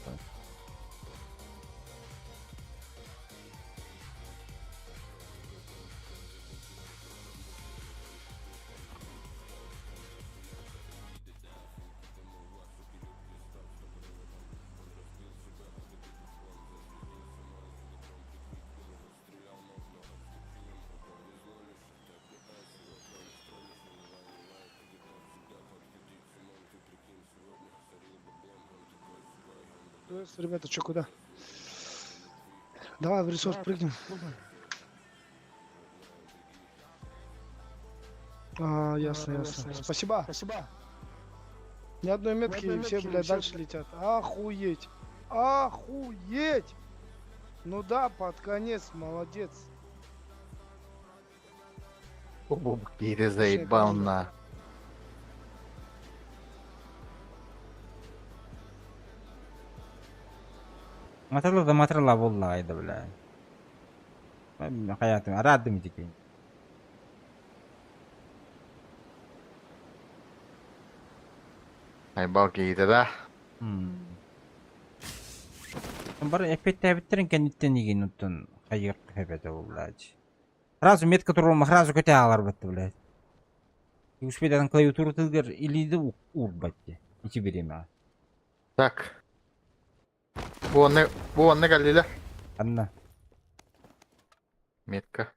Ребята, что, куда? Давай в ресурс прыгнем. Ясно, ясно. Спасибо. Ни одной метки, все, блядь, дальше летят. Охуеть. Охуеть. Ну да, под конец, молодец. Geri заебал на. Motorlar da motorlar vallahi bile. Ben hayatım aradım ki. Заебал geri da. Бар эппетте биттерин кенниттен иген уттун хайыр хебете vallahi. Сразу метка турма сразу көтө алар бетти, блядь. И успедан клавиатуру тылгар илиди урбатти. İçi birime. Так. Bu ne geldiler? Anna. Метка.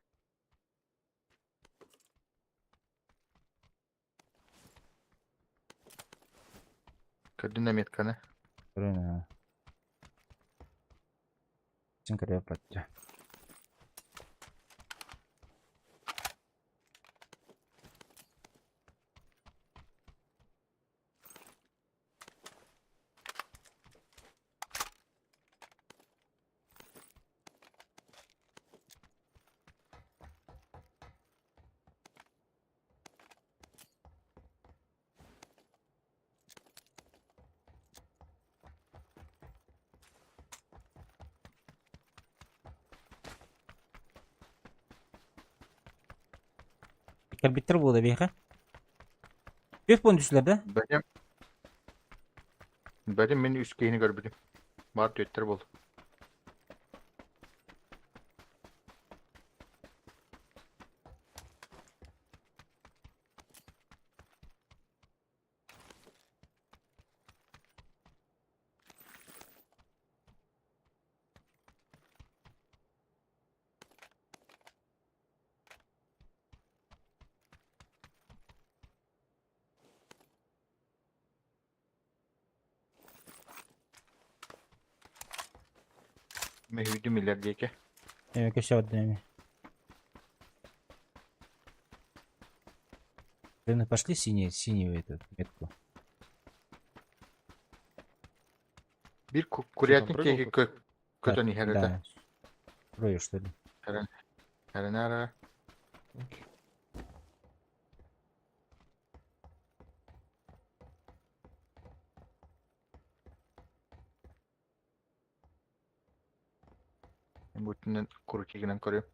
Gördün de metkanı. Правильно. Синкре патча. Bitir bu da bir ha. Bir puan düştüler Benim beni üst geyini görebilirim. Var diyor bol. Mehvidim ilerideki. Evet, köşe var dönemi. Блин, пошли синюю эту метку. Bir kuryatin prego keki kötü Да, herhalde. да. Рою, что ли? Her nere? Ben bu tünden kuru kekinden koruyorum.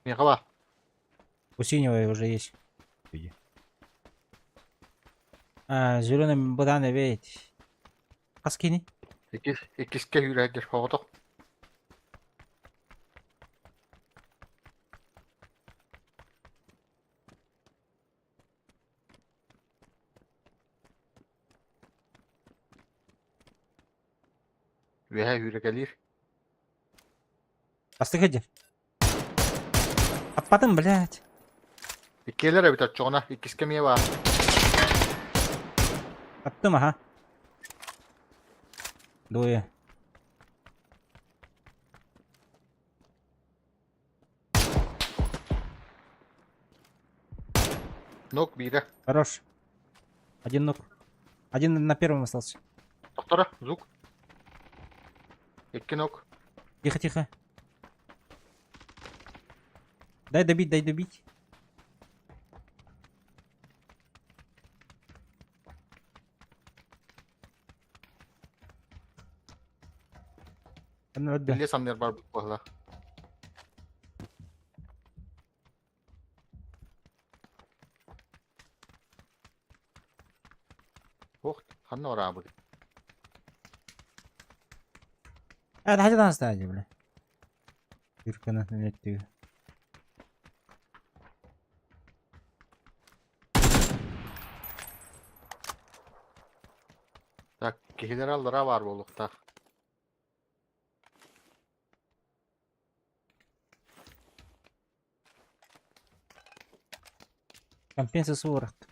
Михала. У синего уже есть. Люди. Зеленый будан ведь. Каскини? İkiske yüreğidir. Havada. Veya yürek gelir. Астык иди. Atmadın mı, блядь? İkiler bir taç ona. İkiske miye var. Attım aha. Двое. Nok biri. Хорош. Один ног. Один на первом остался. Doktora. Zuk. İki nok. Тихо, тихо. Дай добить, дай добить. Onu öldü. Bilye sanıyor var bu valla. Ох, ханна орабы. Hadi hadi dans da bile. Gürkan'ın ürettiği. Так, генераллара бар болукта. Компенсası uğraktı.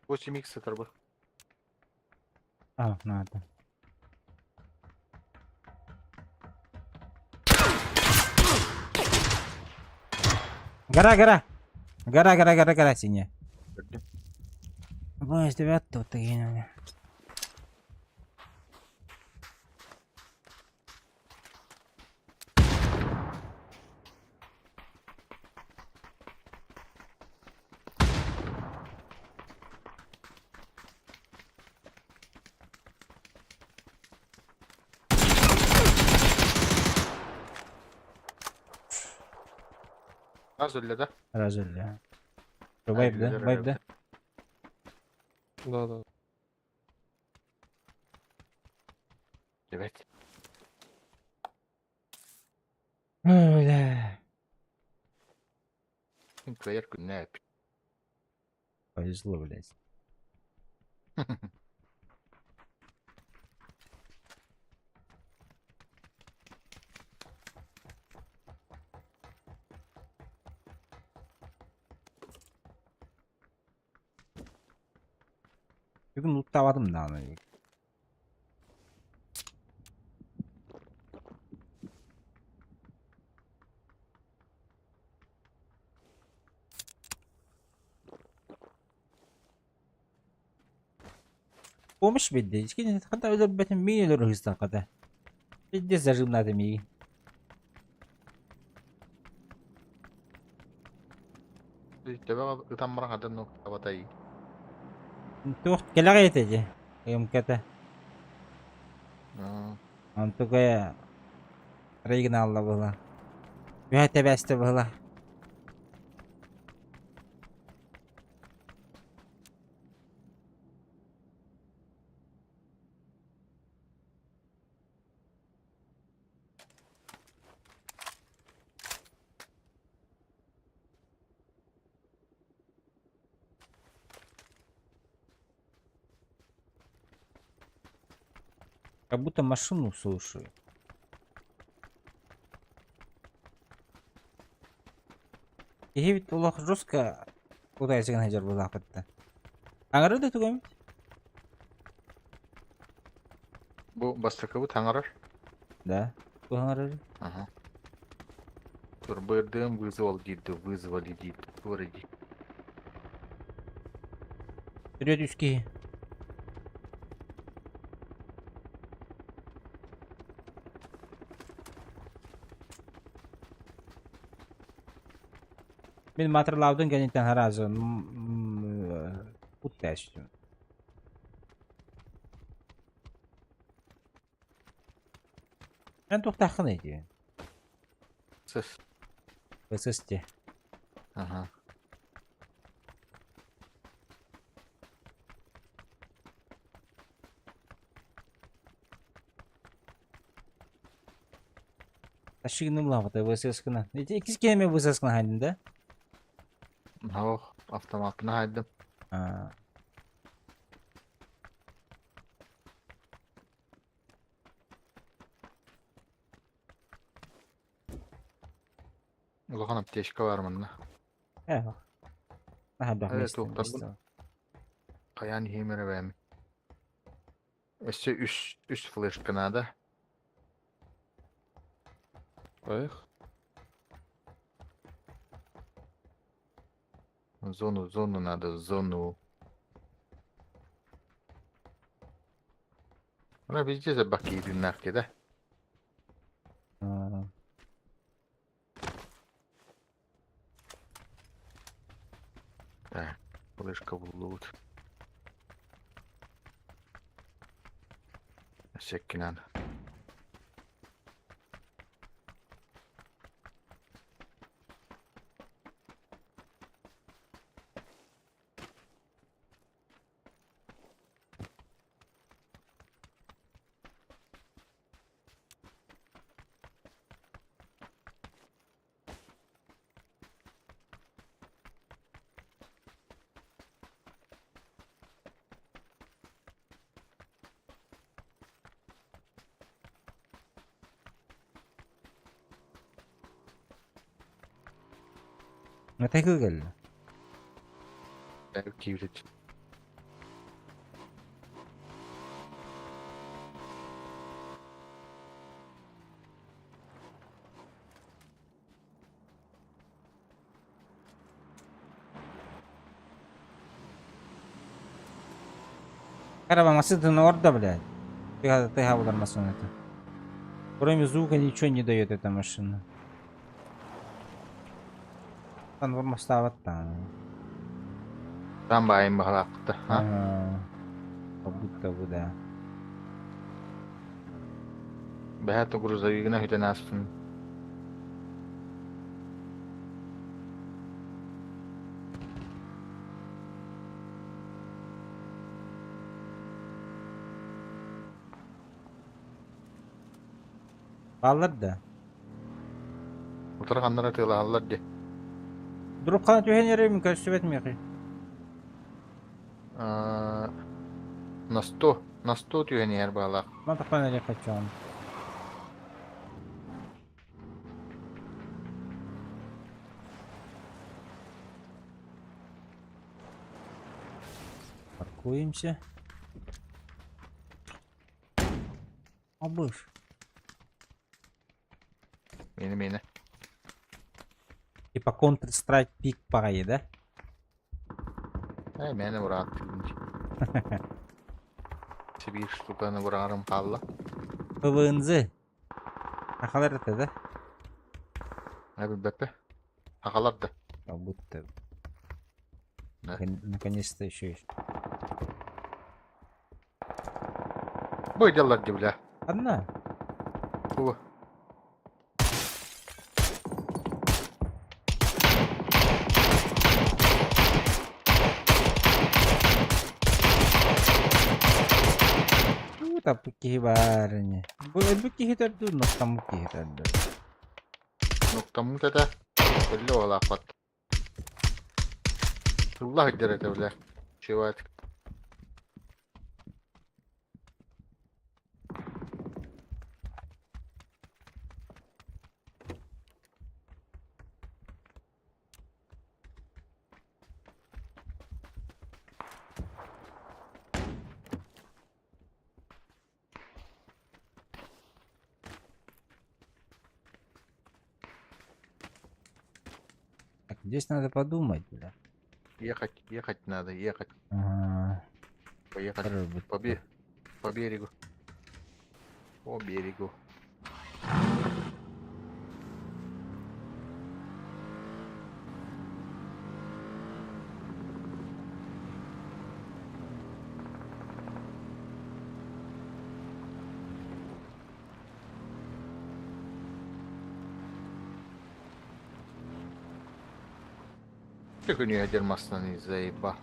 Восемь икс тырбы. Ah, nerede? Гора. Гора синяя. Ой, ребят, тут такие. Az öyle de. Разуль, да. Aynen, Вайп, да? güzel Вайп, да? Да. Evet. Öyle. Player ne yapıyor? Повезло, блядь. Bugün lootlamadım da onu. Помощь بدي كده حتى إذا بتميل للرئيس قده بدي زجم نادمي Tebe utanmaran adam nokta batayı. توخت كلا غيتجي يوم كده Hmm. أنتو كيا ريجنا الله بلا بها تبعست بلا как будто машину слушаю. И ведь улах жестко куда сиган хажар была катта. Аңгарды тугам? Bu bastakabı tanırar. Да. Аңгарды. Ага. Турбырдым вызвали дид. Вроде. Вперед юшки. Мен материалдың генеттен харазы пут тәшті. Мен тоқтақын еді. Sıf. Высысте. Ага. Ташыгының лавыда высыскына. Екіз кеме высыскына хайдың да? Oh, avtomatını haydım. Ulan apteşka var mı? Бak. Бak Evet, topladım. Kayan hemere vermi. İşte üst flash kanada. Эх, Зону надо, зону. Buna bizce de bak iyi dinler ki de. Так, флешка в лут. Sekkinan. Ne tekil geldi. Kibrit. Карабан сыдын орда, блядь. Ты удармасын это. Кроме звука ничего не дает эта машина. Там норма стават там. Там байым бағалақты. Как будто бы да. Бәхәті грузовигіне хүтен астын. Алар да. Отырғанлары тыйла алар де. Дұрып қана түйенереймін, көстіп етмей. На 100 түйенер бағалақ. Mən taxman elə qaçam. Паркуемся. Абыш. Мені. Типа Counter-Strike пик пағайы, да? Мені бұрат. Сибир штуканы бұрарым қалла. ПВНЗ. Ақалар это, да? Бәппе. Ақалар да. Как будто. Да. Наконец-то еще есть. Бойдалар де бля. Одна. Бұл. Tapıki hibarnya. Buki hitar tuh noktamuki hitar. Noktamı da belli ola pat. Allah iddere de bля. Чевать. Здесь надо подумать, бля. Ехать надо, ехать. Ага. Поехать. По берегу. По берегу. Как у нее дермастан из-за еба.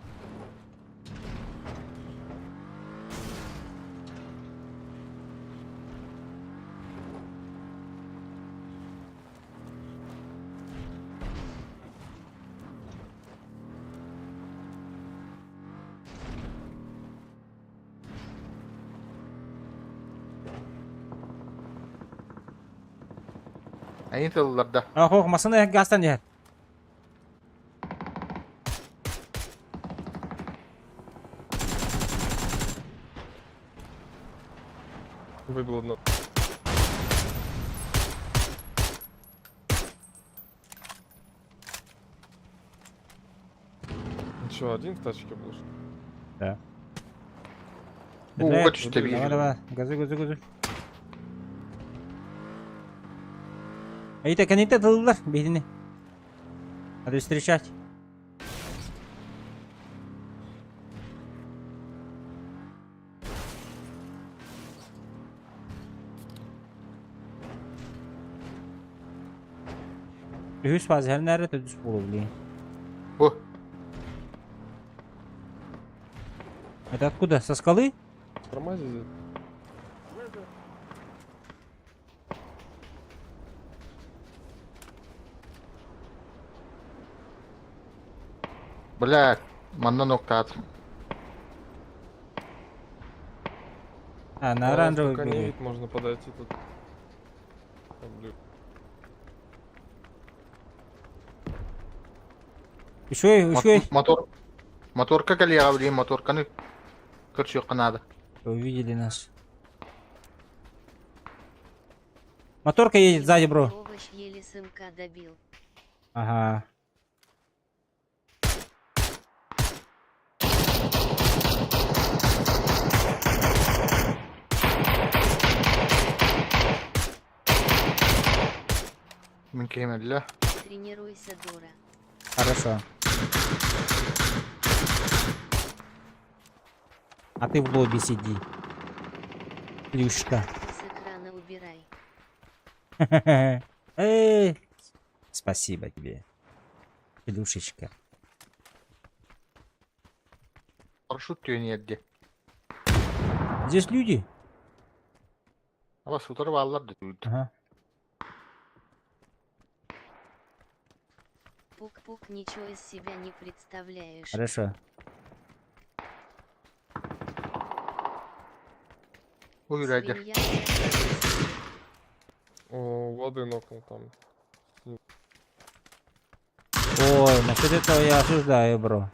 Они тылларда. Ох, масаны гастан я. Выбил одно. Еще один в тачке был? Да. Вот что вижу. Давай, газы. Они тылылар, бедины. Надо встречать. Üç fazla her nerede düz bulabiliyor. Bu. Это откуда? Со скалы? Тормози. Блядь, манна нокта at. А, на оранжевый Пока не бегает. вид, можно подойти тут. Блин. Еще. Мотор. Моторка галега блин, моторканы. Кырчу канада. Увидели нас. Моторка едет сзади, бро. Овощ еле сымка добил. Ага. Min kemelle. Тренируйся, дура. Хорошо. А ты в лобби сиди. Плюшка. С экрана убирай. Спасибо тебе. Плюшечка. Парашют тюни едди. Здесь люди? Ama suları varlar dedi. Ага. Пук-пук, ничего из себя не представляешь. Хорошо. Buyur hadi. Свинья. О, воды нокнул там. Ой, насчет этого я осуждаю, бро.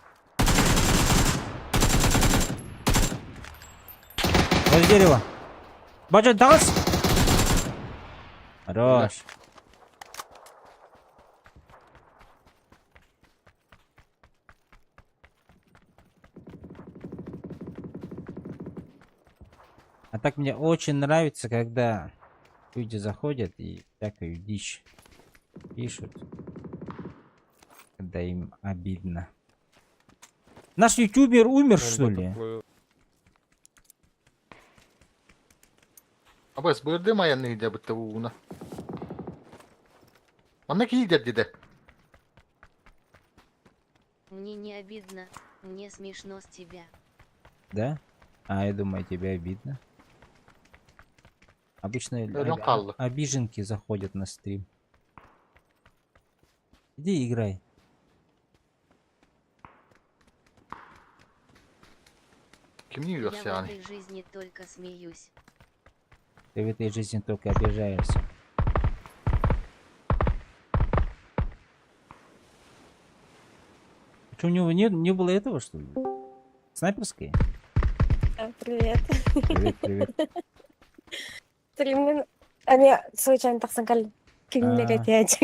Вот дерево. Баджет, дас! Хорош. А так мне очень нравится, когда люди заходят и всякую дичь пишут, когда им обидно. Наш ютубер умер, что ли? Ama bırdım ayağını hide bu tavuğuna. Bana ki hide dedi. Мне не обидно, мне смешно с тебя. Да? А я думаю, тебе обидно. Обычно Ölüm kaldı. обиженки заходят на стрим. Иди играй. Kim Я yiyorsa в yani. этой жизни только смеюсь. Ты в этой жизни только обижаешься. Что, у него не было этого, что ли? Снайперской? Привет. Привет, привет. Стриммен. Они случайно так сыграли. Киммер А. опять.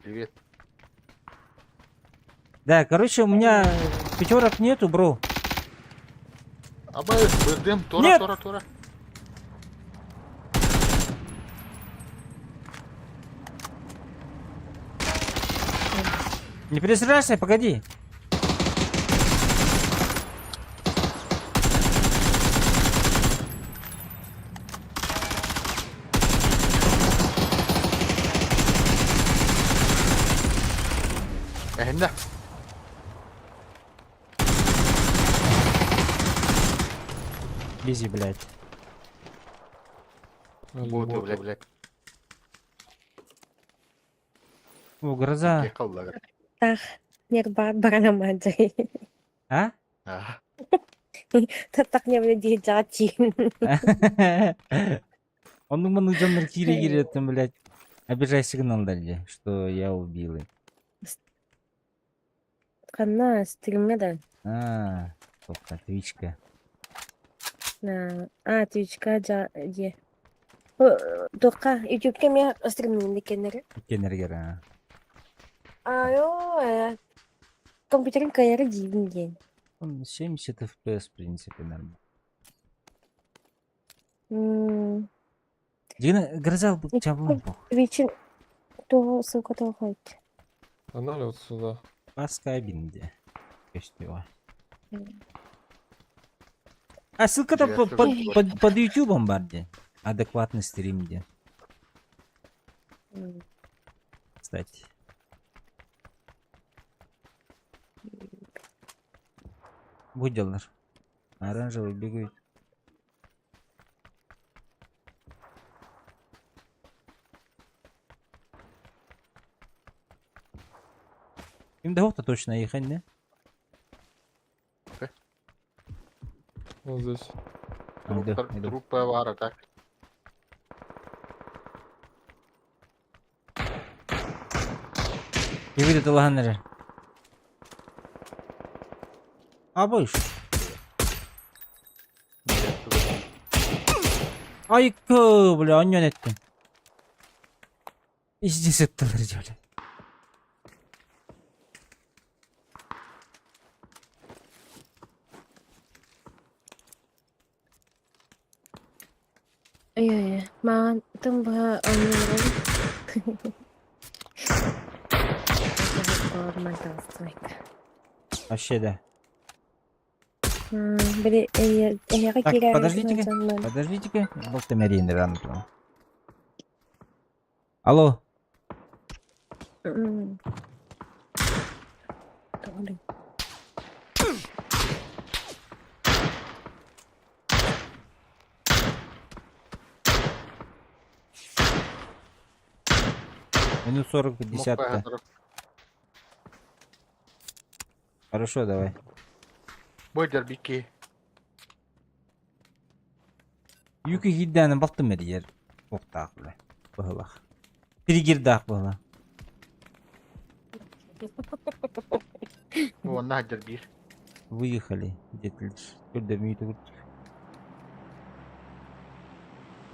Привет. Да, короче, у меня пятерок нету, бро. Ama bırdım. Tora Нет. tora tora. Не пересражайся, погоди. Ehinde. Бизи, блядь. Буду блядь. О, гроза. Yakaladılar. Так, нет Барбара Маджи. А? Ah. Тут так не выглядит жати. Он думал, жанр кири там, блядь. Обижай сигнал дали, что я убил их. Кана стримера. А, только твичка. Твичка же. Только ютубке мен стриминг кенер. Кенергера. Айо, компьютерин кайры дивинген. Он 70 FPS, в принципе, нормально. Дина, гроза был чавон. Твичин то ссылка то хоть. Погнали вот сюда. По скайбинде. А ссылка-то под ютубом, Барди. Адекватный стрим где. Кстати. Будилар. Оранжевый бегает. Им да точно ехать, не? Вот здесь. Иду. Труппа вара, так. И видит Лаганера. А больше. Ай-ка, бля, он не это. Издесь это, бля. Iya, mau tunggu online. Мантал стойк. Вообще, да. Блин, я Так, какие подождите-ка. Вот ты Марина рано. Алло. Минут 40-50. Хорошо, давай. Бойдер бики. Юки гиддәне балтым әдер. Оқтақ бля. Бұғылақ. Триггердақ бұғыла. Вон нахер бир. Выехали. Где-то сюда миты вот.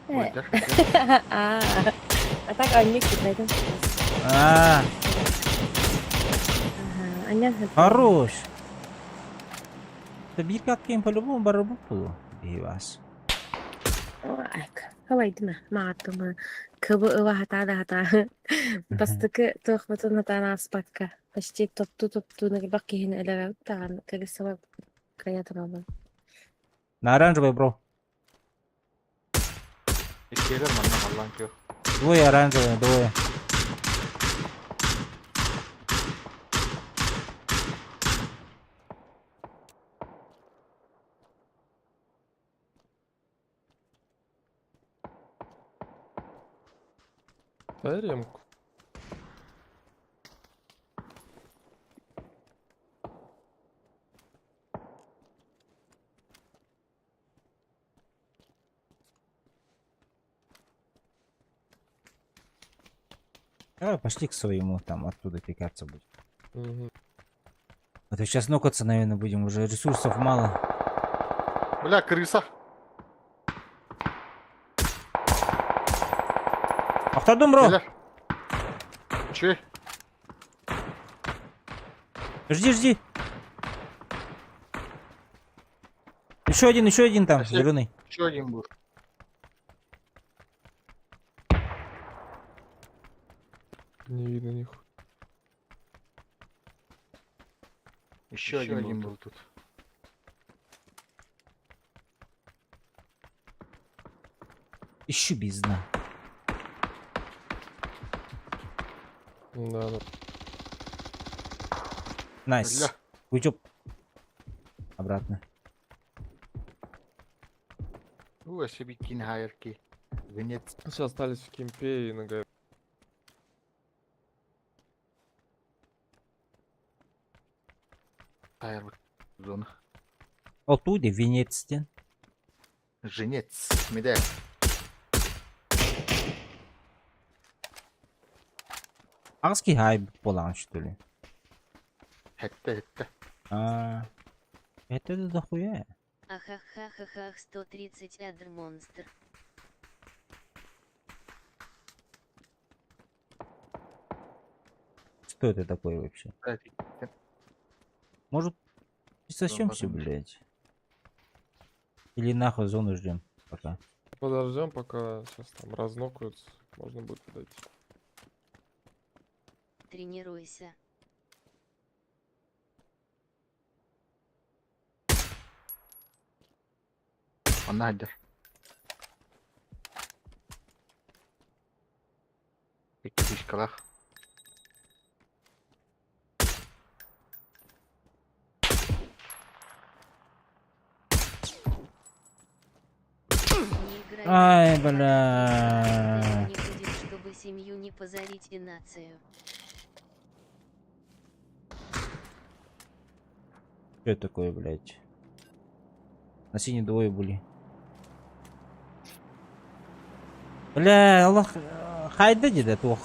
Бойдер. А так они кидают. А, Они хорош. Да бир каким по-любому барабу было. Бивас. هوايدنا ما عطوا كبر واحد على هتا بس تك تخبط نتانا سباتكا بشتي تبتو نربكي هنا إلى تعال كريسوا كريات رابع На оранжевый, бро. İkiyeler manna Allah'ın kyo. Двое оранжевые, двое. Дай ремку. Давай пошли к своему, там оттуда пикаться будет. Угу. А то сейчас нокаться, наверное, будем, уже ресурсов мало. Бля, крыса. Автодом, бро! Gelir. Че? Жди. Еще один там, Спасибо. зеленый. Еще один был. Не видно них. Еще один был тут. Ищу бездна. Да. Найс. Бля. Уйдём. Обратно. Ой, себе кинхайерки. Венец. Все остались в кемпе и на ГФ. Хайер зона. Оттуда Венецтен. Женец. Меде. Арский хайп полан, что ли? Хетте. А, это да дохуя. Ахахахахах 130 Эдер Монстр. Что это такое вообще? Может, сосемся, потом. блядь? Или нахуй зону ждем пока? Подождем, пока сейчас там разнокаются. Можно будет подойти. Тренируйся. Он нахер. ышкалах. Не играй. Ай, в это, бля. не будет, чтобы семью не позорить и нацию. Что это такое, блядь? На синей двое были. Бля, Аллах, хайда деди тох.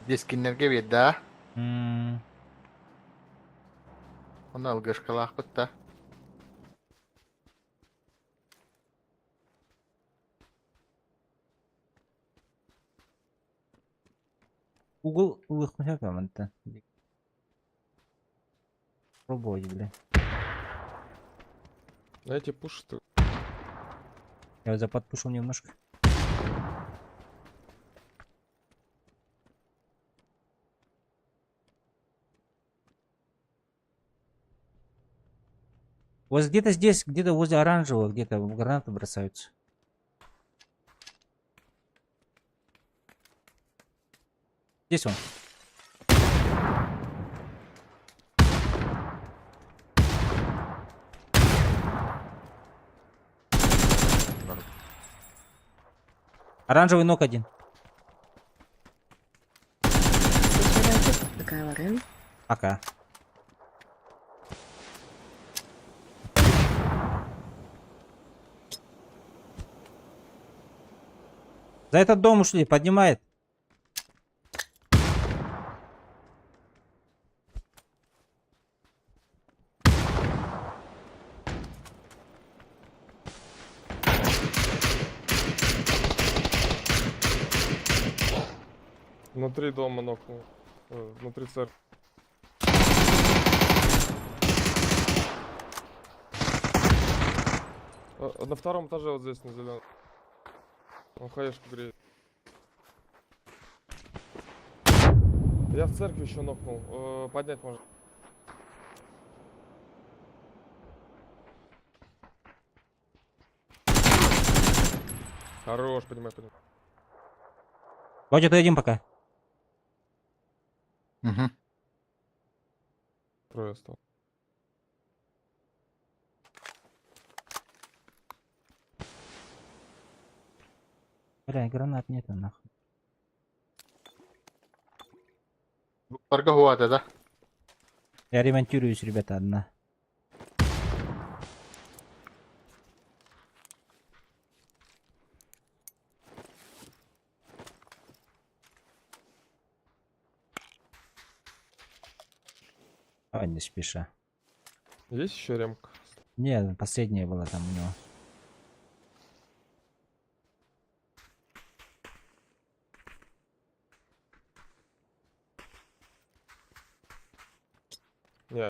Дискиннерге бет, да? М, Оны алғы ышкалах бітті. Угол улыхнуся команда. Пробовать, бля. Знаете, пуш ты. Я вот заподпушил немножко. У вас где-то здесь, где-то возле оранжевого, где-то гранаты бросаются. Здесь он. Оранжевый ног один. Такая варен. Пока. За этот дом ушли, поднимает. Внутри дома нокнул. Внутри церкви. На втором этаже вот здесь на зеленом. Он хаешку греет. Я в церкви еще нокнул. Поднять можно. Хорош, понимаю. Бодя, ты один пока. Угу. Трое осталось. Бля, гранат нету нахуй. Торговать, да? Я ремонтируюсь, ребята, одна. Ой, не спеша. Есть еще ремка? Не, последняя была там у него. Не.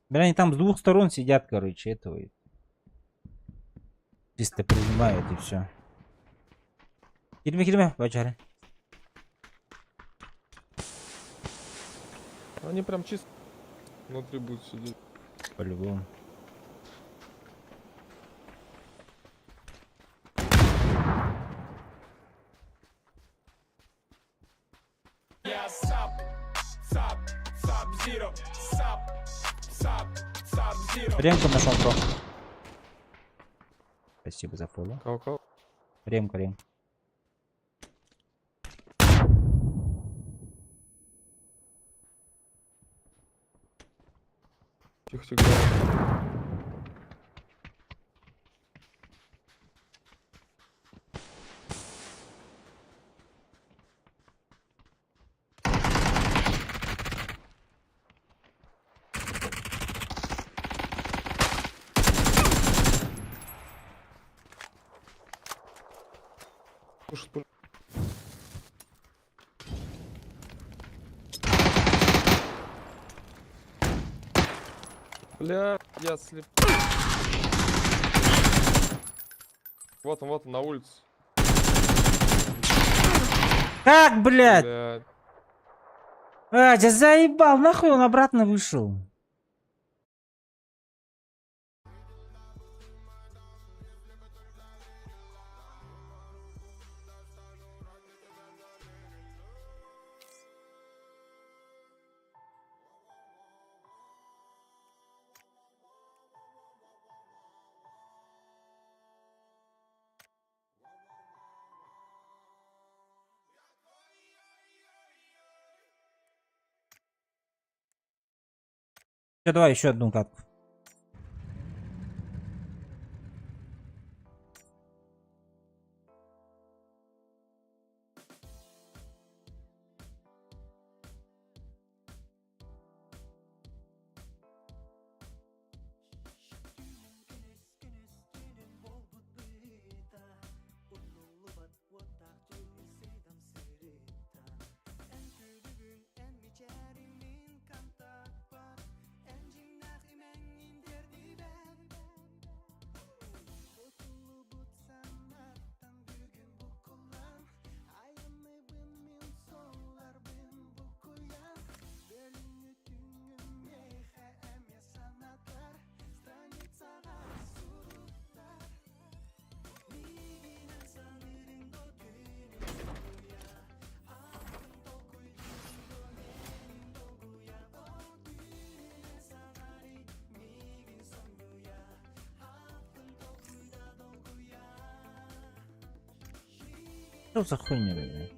Бля, они там с двух сторон сидят, короче, этого. Чисто принимают и все. Кирме, бачары. Они прям чисто внутри будут сидеть. По-любому. Ремку нашел, бро. Спасибо за фоллоу. Кого? Ремка. Тихо. Пушит. Бля, я слеп. Вот он, на улице. Как, блядь? Бля. А, я заебал, нахуй он обратно вышел. Всё, давай еще одну катку. Что за хуйня, блядь?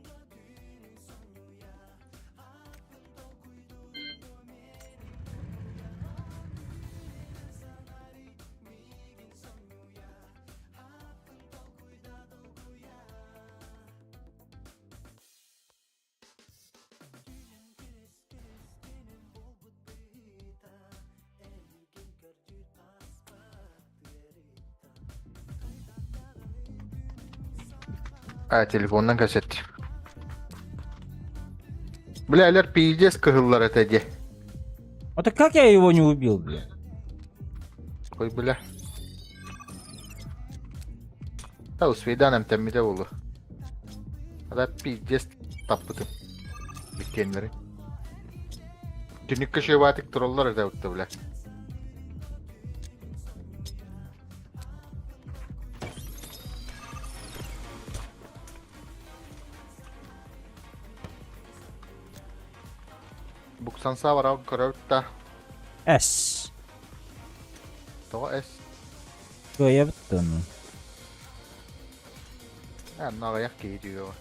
Telefondan kaset. Bilalar piyeceğiz kıhıllar etece. А так как я его не убил, блядь? Koy bile. Ya Usveydanem temmide olur. Hadi piyeceğiz tapıtım. Bitkenleri. Günlük kaşığı batık trollar ete bile. Buksan sağ var abi kararıtta. Эс. Toğa es. Что я беттон? Ha nağayak gidiyor.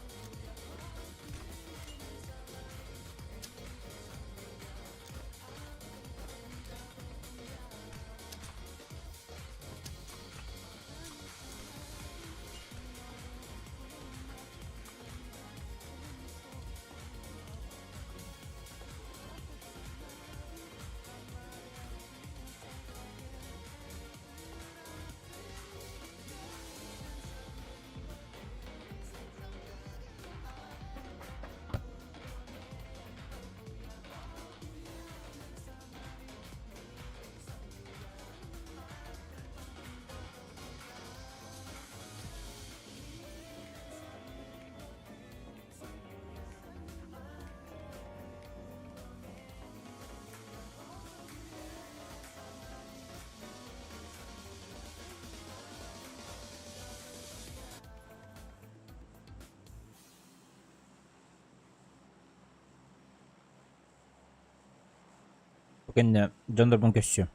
Bugün John köşüyor.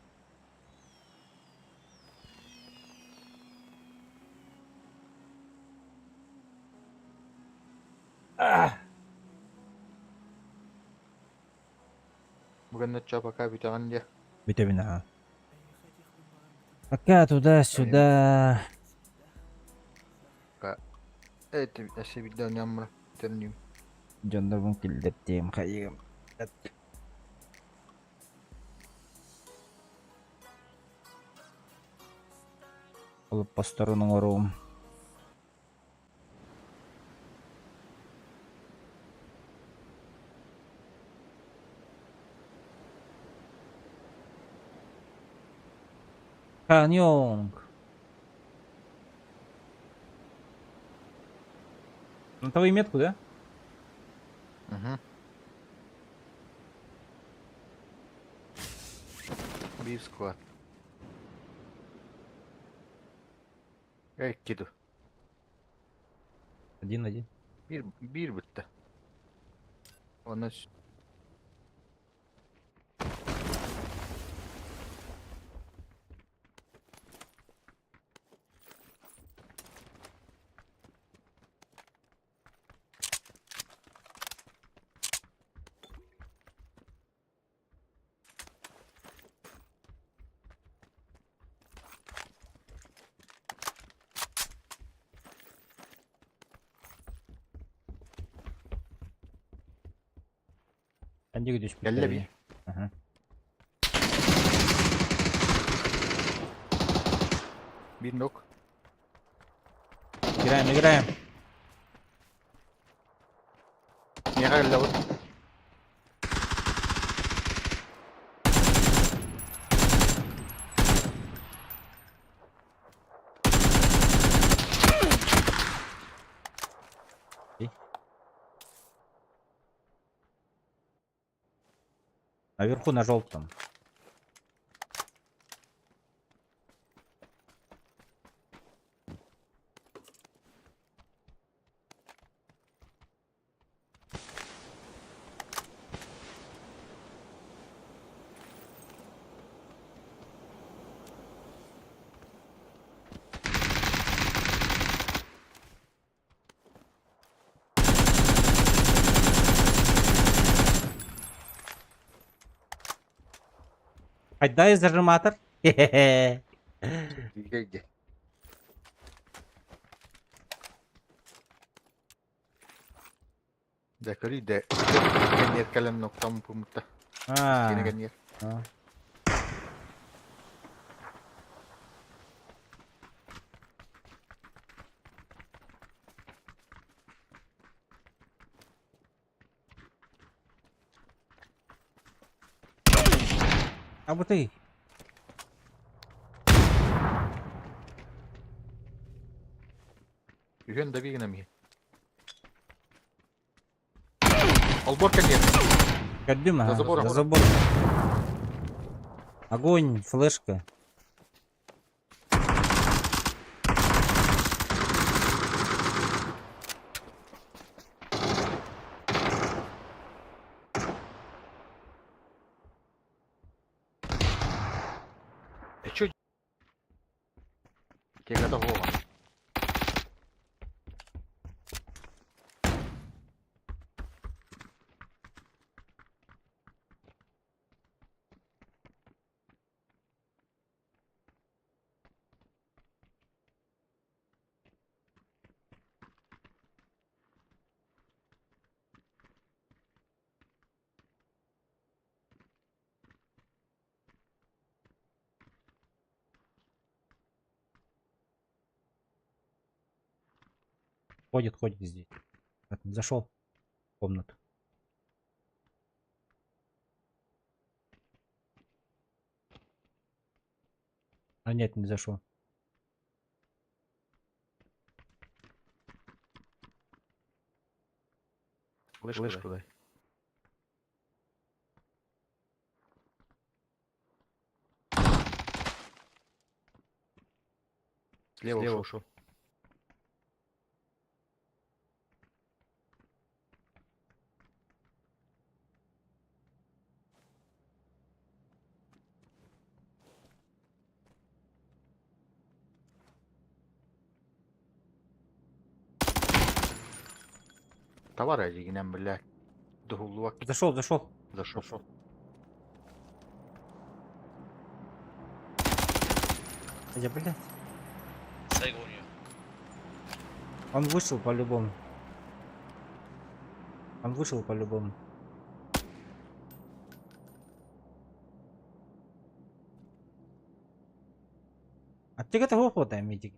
Bugün ne çabuk abi tangan dia. Битовина. Пока туда-сюда. Evet, ese bir daha nyamra. Ternyum. John килдеттем хайым. Алып по сторонам орум. Каньонг. На твою метку, да? Угу. Bir squad. Gidiyor. 1-1. Bir bitti. Onu Bence gidiyor. Gel bir. Aha. Bir nok. Играем. Niye gel vur? Наверху на желтом. Отдай зажиматор. Хе-хе-хе. Gel. Dekari de. Ganyer kalam noktam pumta. Yine ganyer. А. А вот ты. Yön de bir yine mi? Albor ganyer. Кадюма. За забором. За забором. Огонь, флешка. Чё? Я готов. Ходит здесь. Зашел в комнату. А нет, не зашел. Флешку дай. Слева ушел. Товар yine блядь. Дохулу вак. Зашел. Зашел. Хотя, блядь. Сайга у нее. Он вышел по-любому. А ты готов хватай, медик?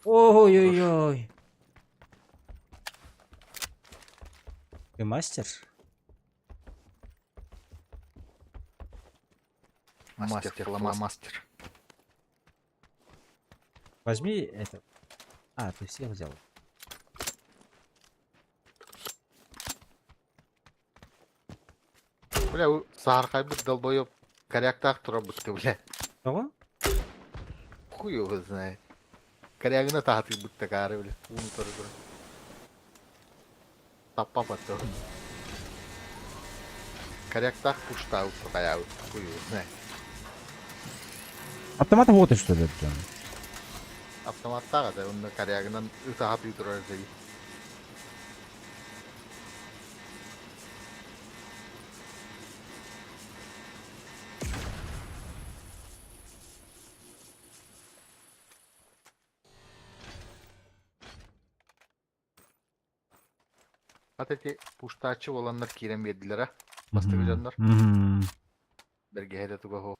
Ой-ой-ой. Ты мастер? Мастер, фломастер. Возьми это. А, ты всех взял. Бля, сарқай бұд долбойып, коряктақ тұра бұтты, бля. Кого? Хуй его знает. Корягына тағаты бұтты кары, бля. Уны тұры тұры. Таппа патты. Коряктақ пушта ұтты қаяу. Хуй его знает. Автомат вот и что ли? Автоматтағы да, онда корягынан ұтағат ұйтырар зәй. Атети пуштачы оlanlar кирен бердилер, а? Бастығы жандар. Берге хеде туға хо.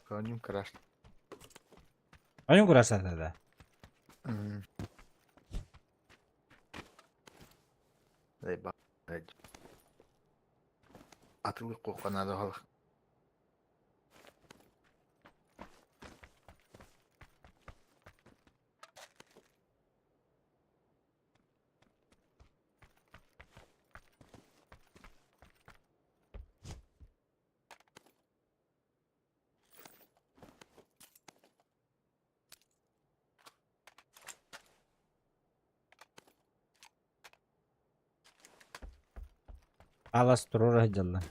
Конюм краш. Oyun kurarsa da. Дай ба. Атылы қоққан ады халық. Алас турора жalla.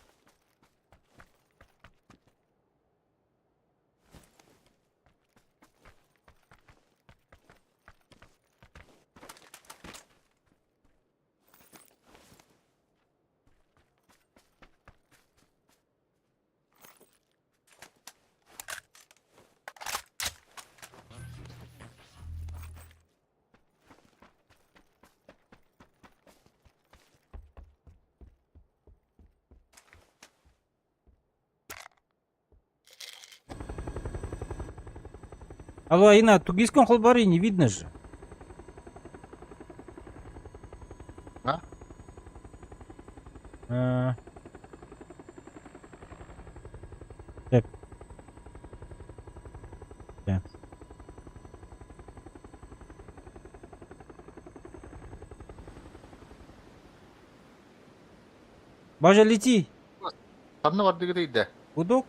Алло, Ина, тугийском холбаре не видно же. А? Так. Так. Бажа, лети. Танны барды дейді. Гудок.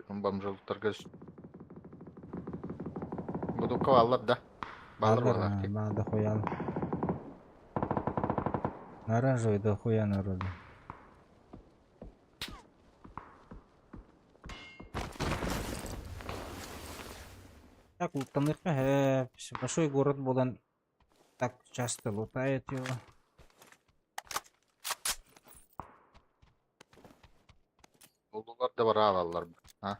Бомжолуттар көз. Будукка аллар да. Балыр балар. Надо хуял. Оранжевый да хуя народу. Так, лутанырка, большой город Будан так часто лутает его. Олдулар да бар алалар. А?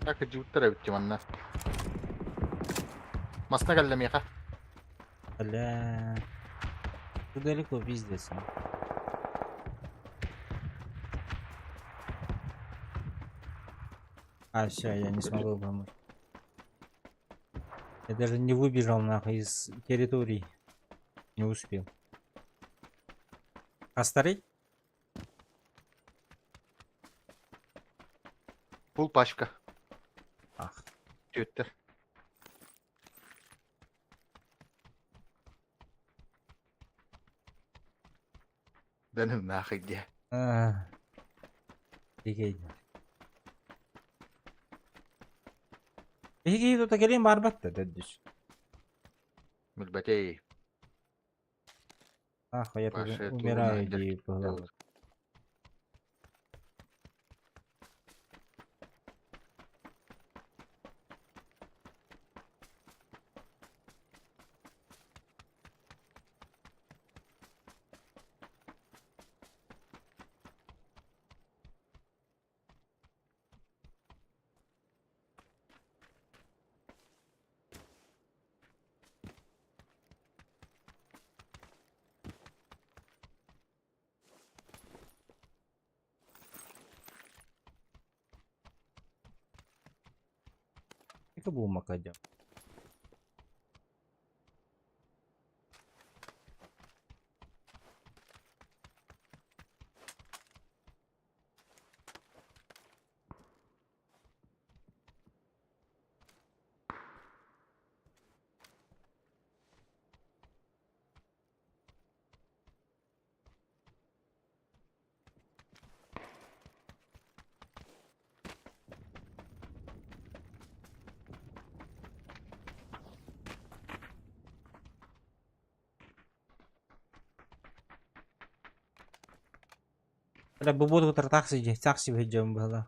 Так, жуттар өтті манна. Масна кәлді меха. Бля. Ты далеко пиздец. А, все, я не смогу помочь. Я даже не выбежал нахуй из территории. Не успел. А старый? Пул пачка. Ах. Өттір. Дэнің нахыйде. Дегейді. Дегейді ота келейін барбатты, дөддіс. Мүлбәтей. Хоят Башы умираю, туғын дейіп бұғылады. Itu bumak aja. Ada bubur tertaksi je, taksi hijau bala.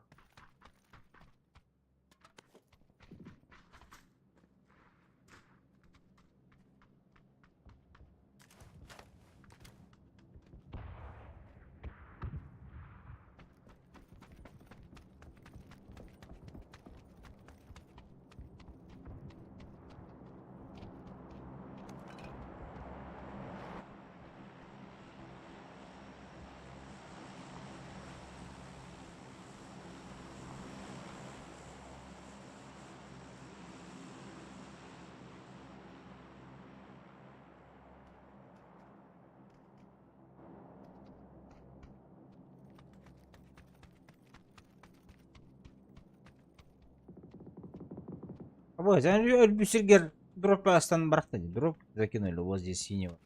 Вот, бюсергер дроп остан барахта, дроп закинули возле синего.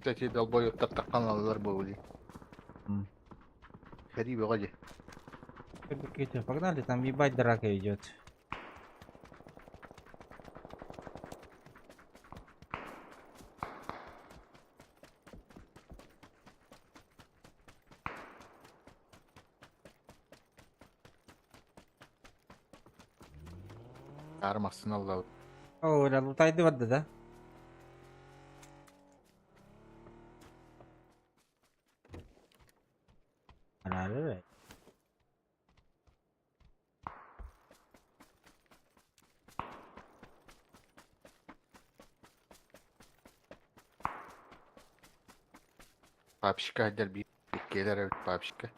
Эти долбоёб тартаккан алалар были. Ходи, выходи. Погнали, там ебать драка идет. Армасын аллау. О, да, лутайды варды да. Анары. Папщика дерби. Келер папщика.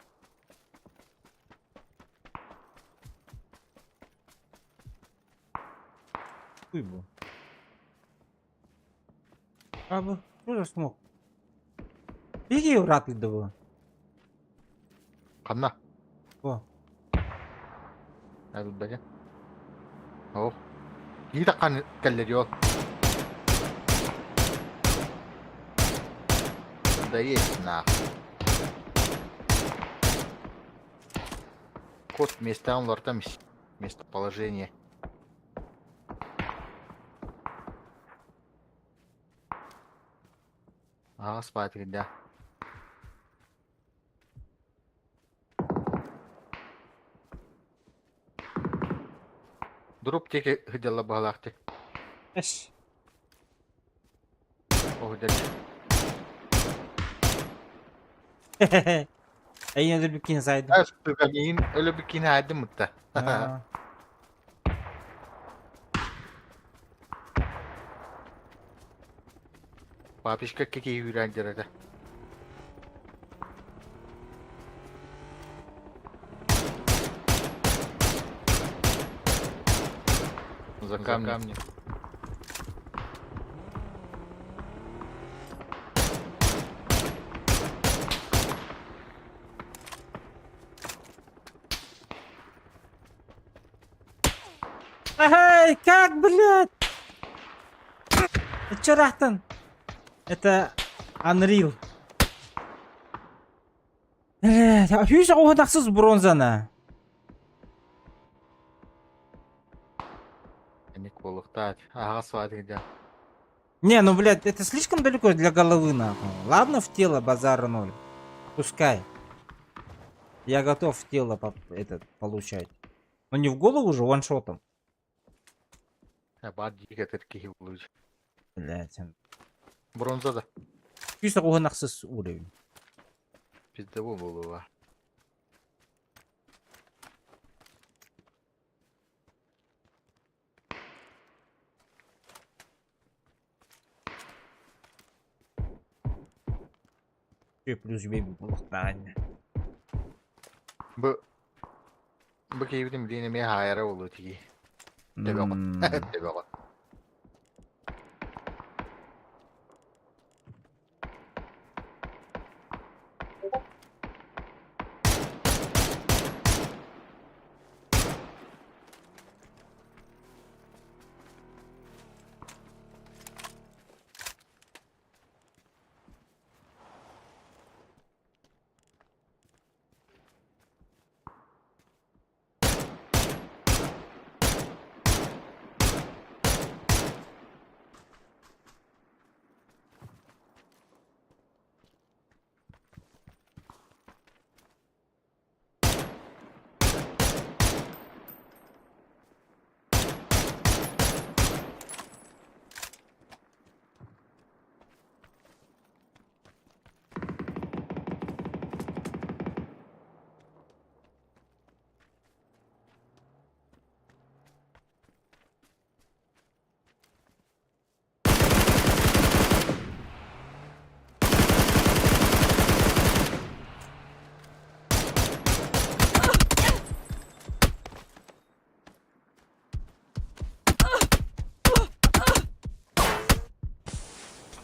Хуй был. А бы, что за смог? Беги, врат лидового. Қанна. О. Әбіл бәген. О. Ей таққан кәллер yol. Да есть нахуй. Код места он там местоположение. А, спать, да. Дроп теке гыдала балахты. Эш. О, дядя. Ayın öyle bir kin saydım. Ben sütügamin öyle bir kine aydım mutta. Папишка какие вирандеры да. За камнем. Ай, как, блядь? Ты чё рахтан? Это Unreal. Блядь, а фьюз оғынақсыз бронзана. Не колыхтать. Ага, свадьба где. Не, ну, блядь, это слишком далеко для головы, нахуй. Ладно, в тело базара 0. Пускай. Я готов в тело получать. Но не в голову же, ваншотом. Бад дигетер кихи луч. Блядь. Бронзада. Фьюз оғынақсыз уровень. Пиздову было. Плюс бейби булықтан. Bu keyifli dine mi hayra olur ki. Tabii ama. Tabii ama.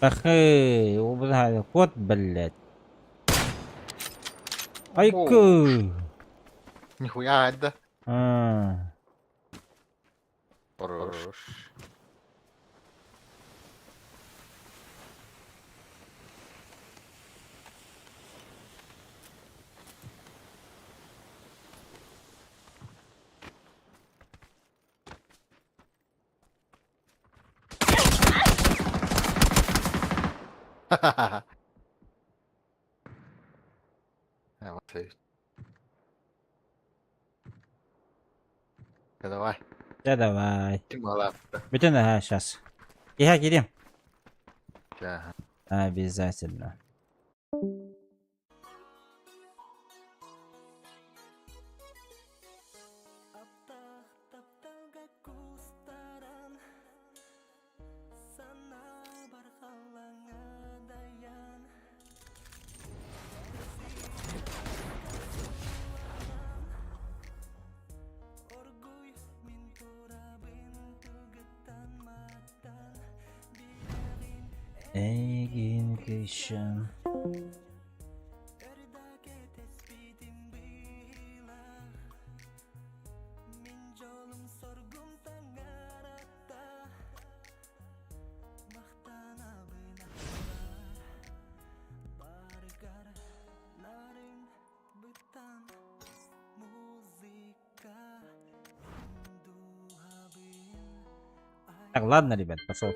Ахы, убрали кот, блядь. Айку. Нихуя это. А. Хорош. Ха-ха-ха. Вот и. Давай. Да давай. Ты молодец. Bütün ha сейчас. Я гирим. Ага. Обязательно. Egin kışın. Так, ладно, ребят, пошел.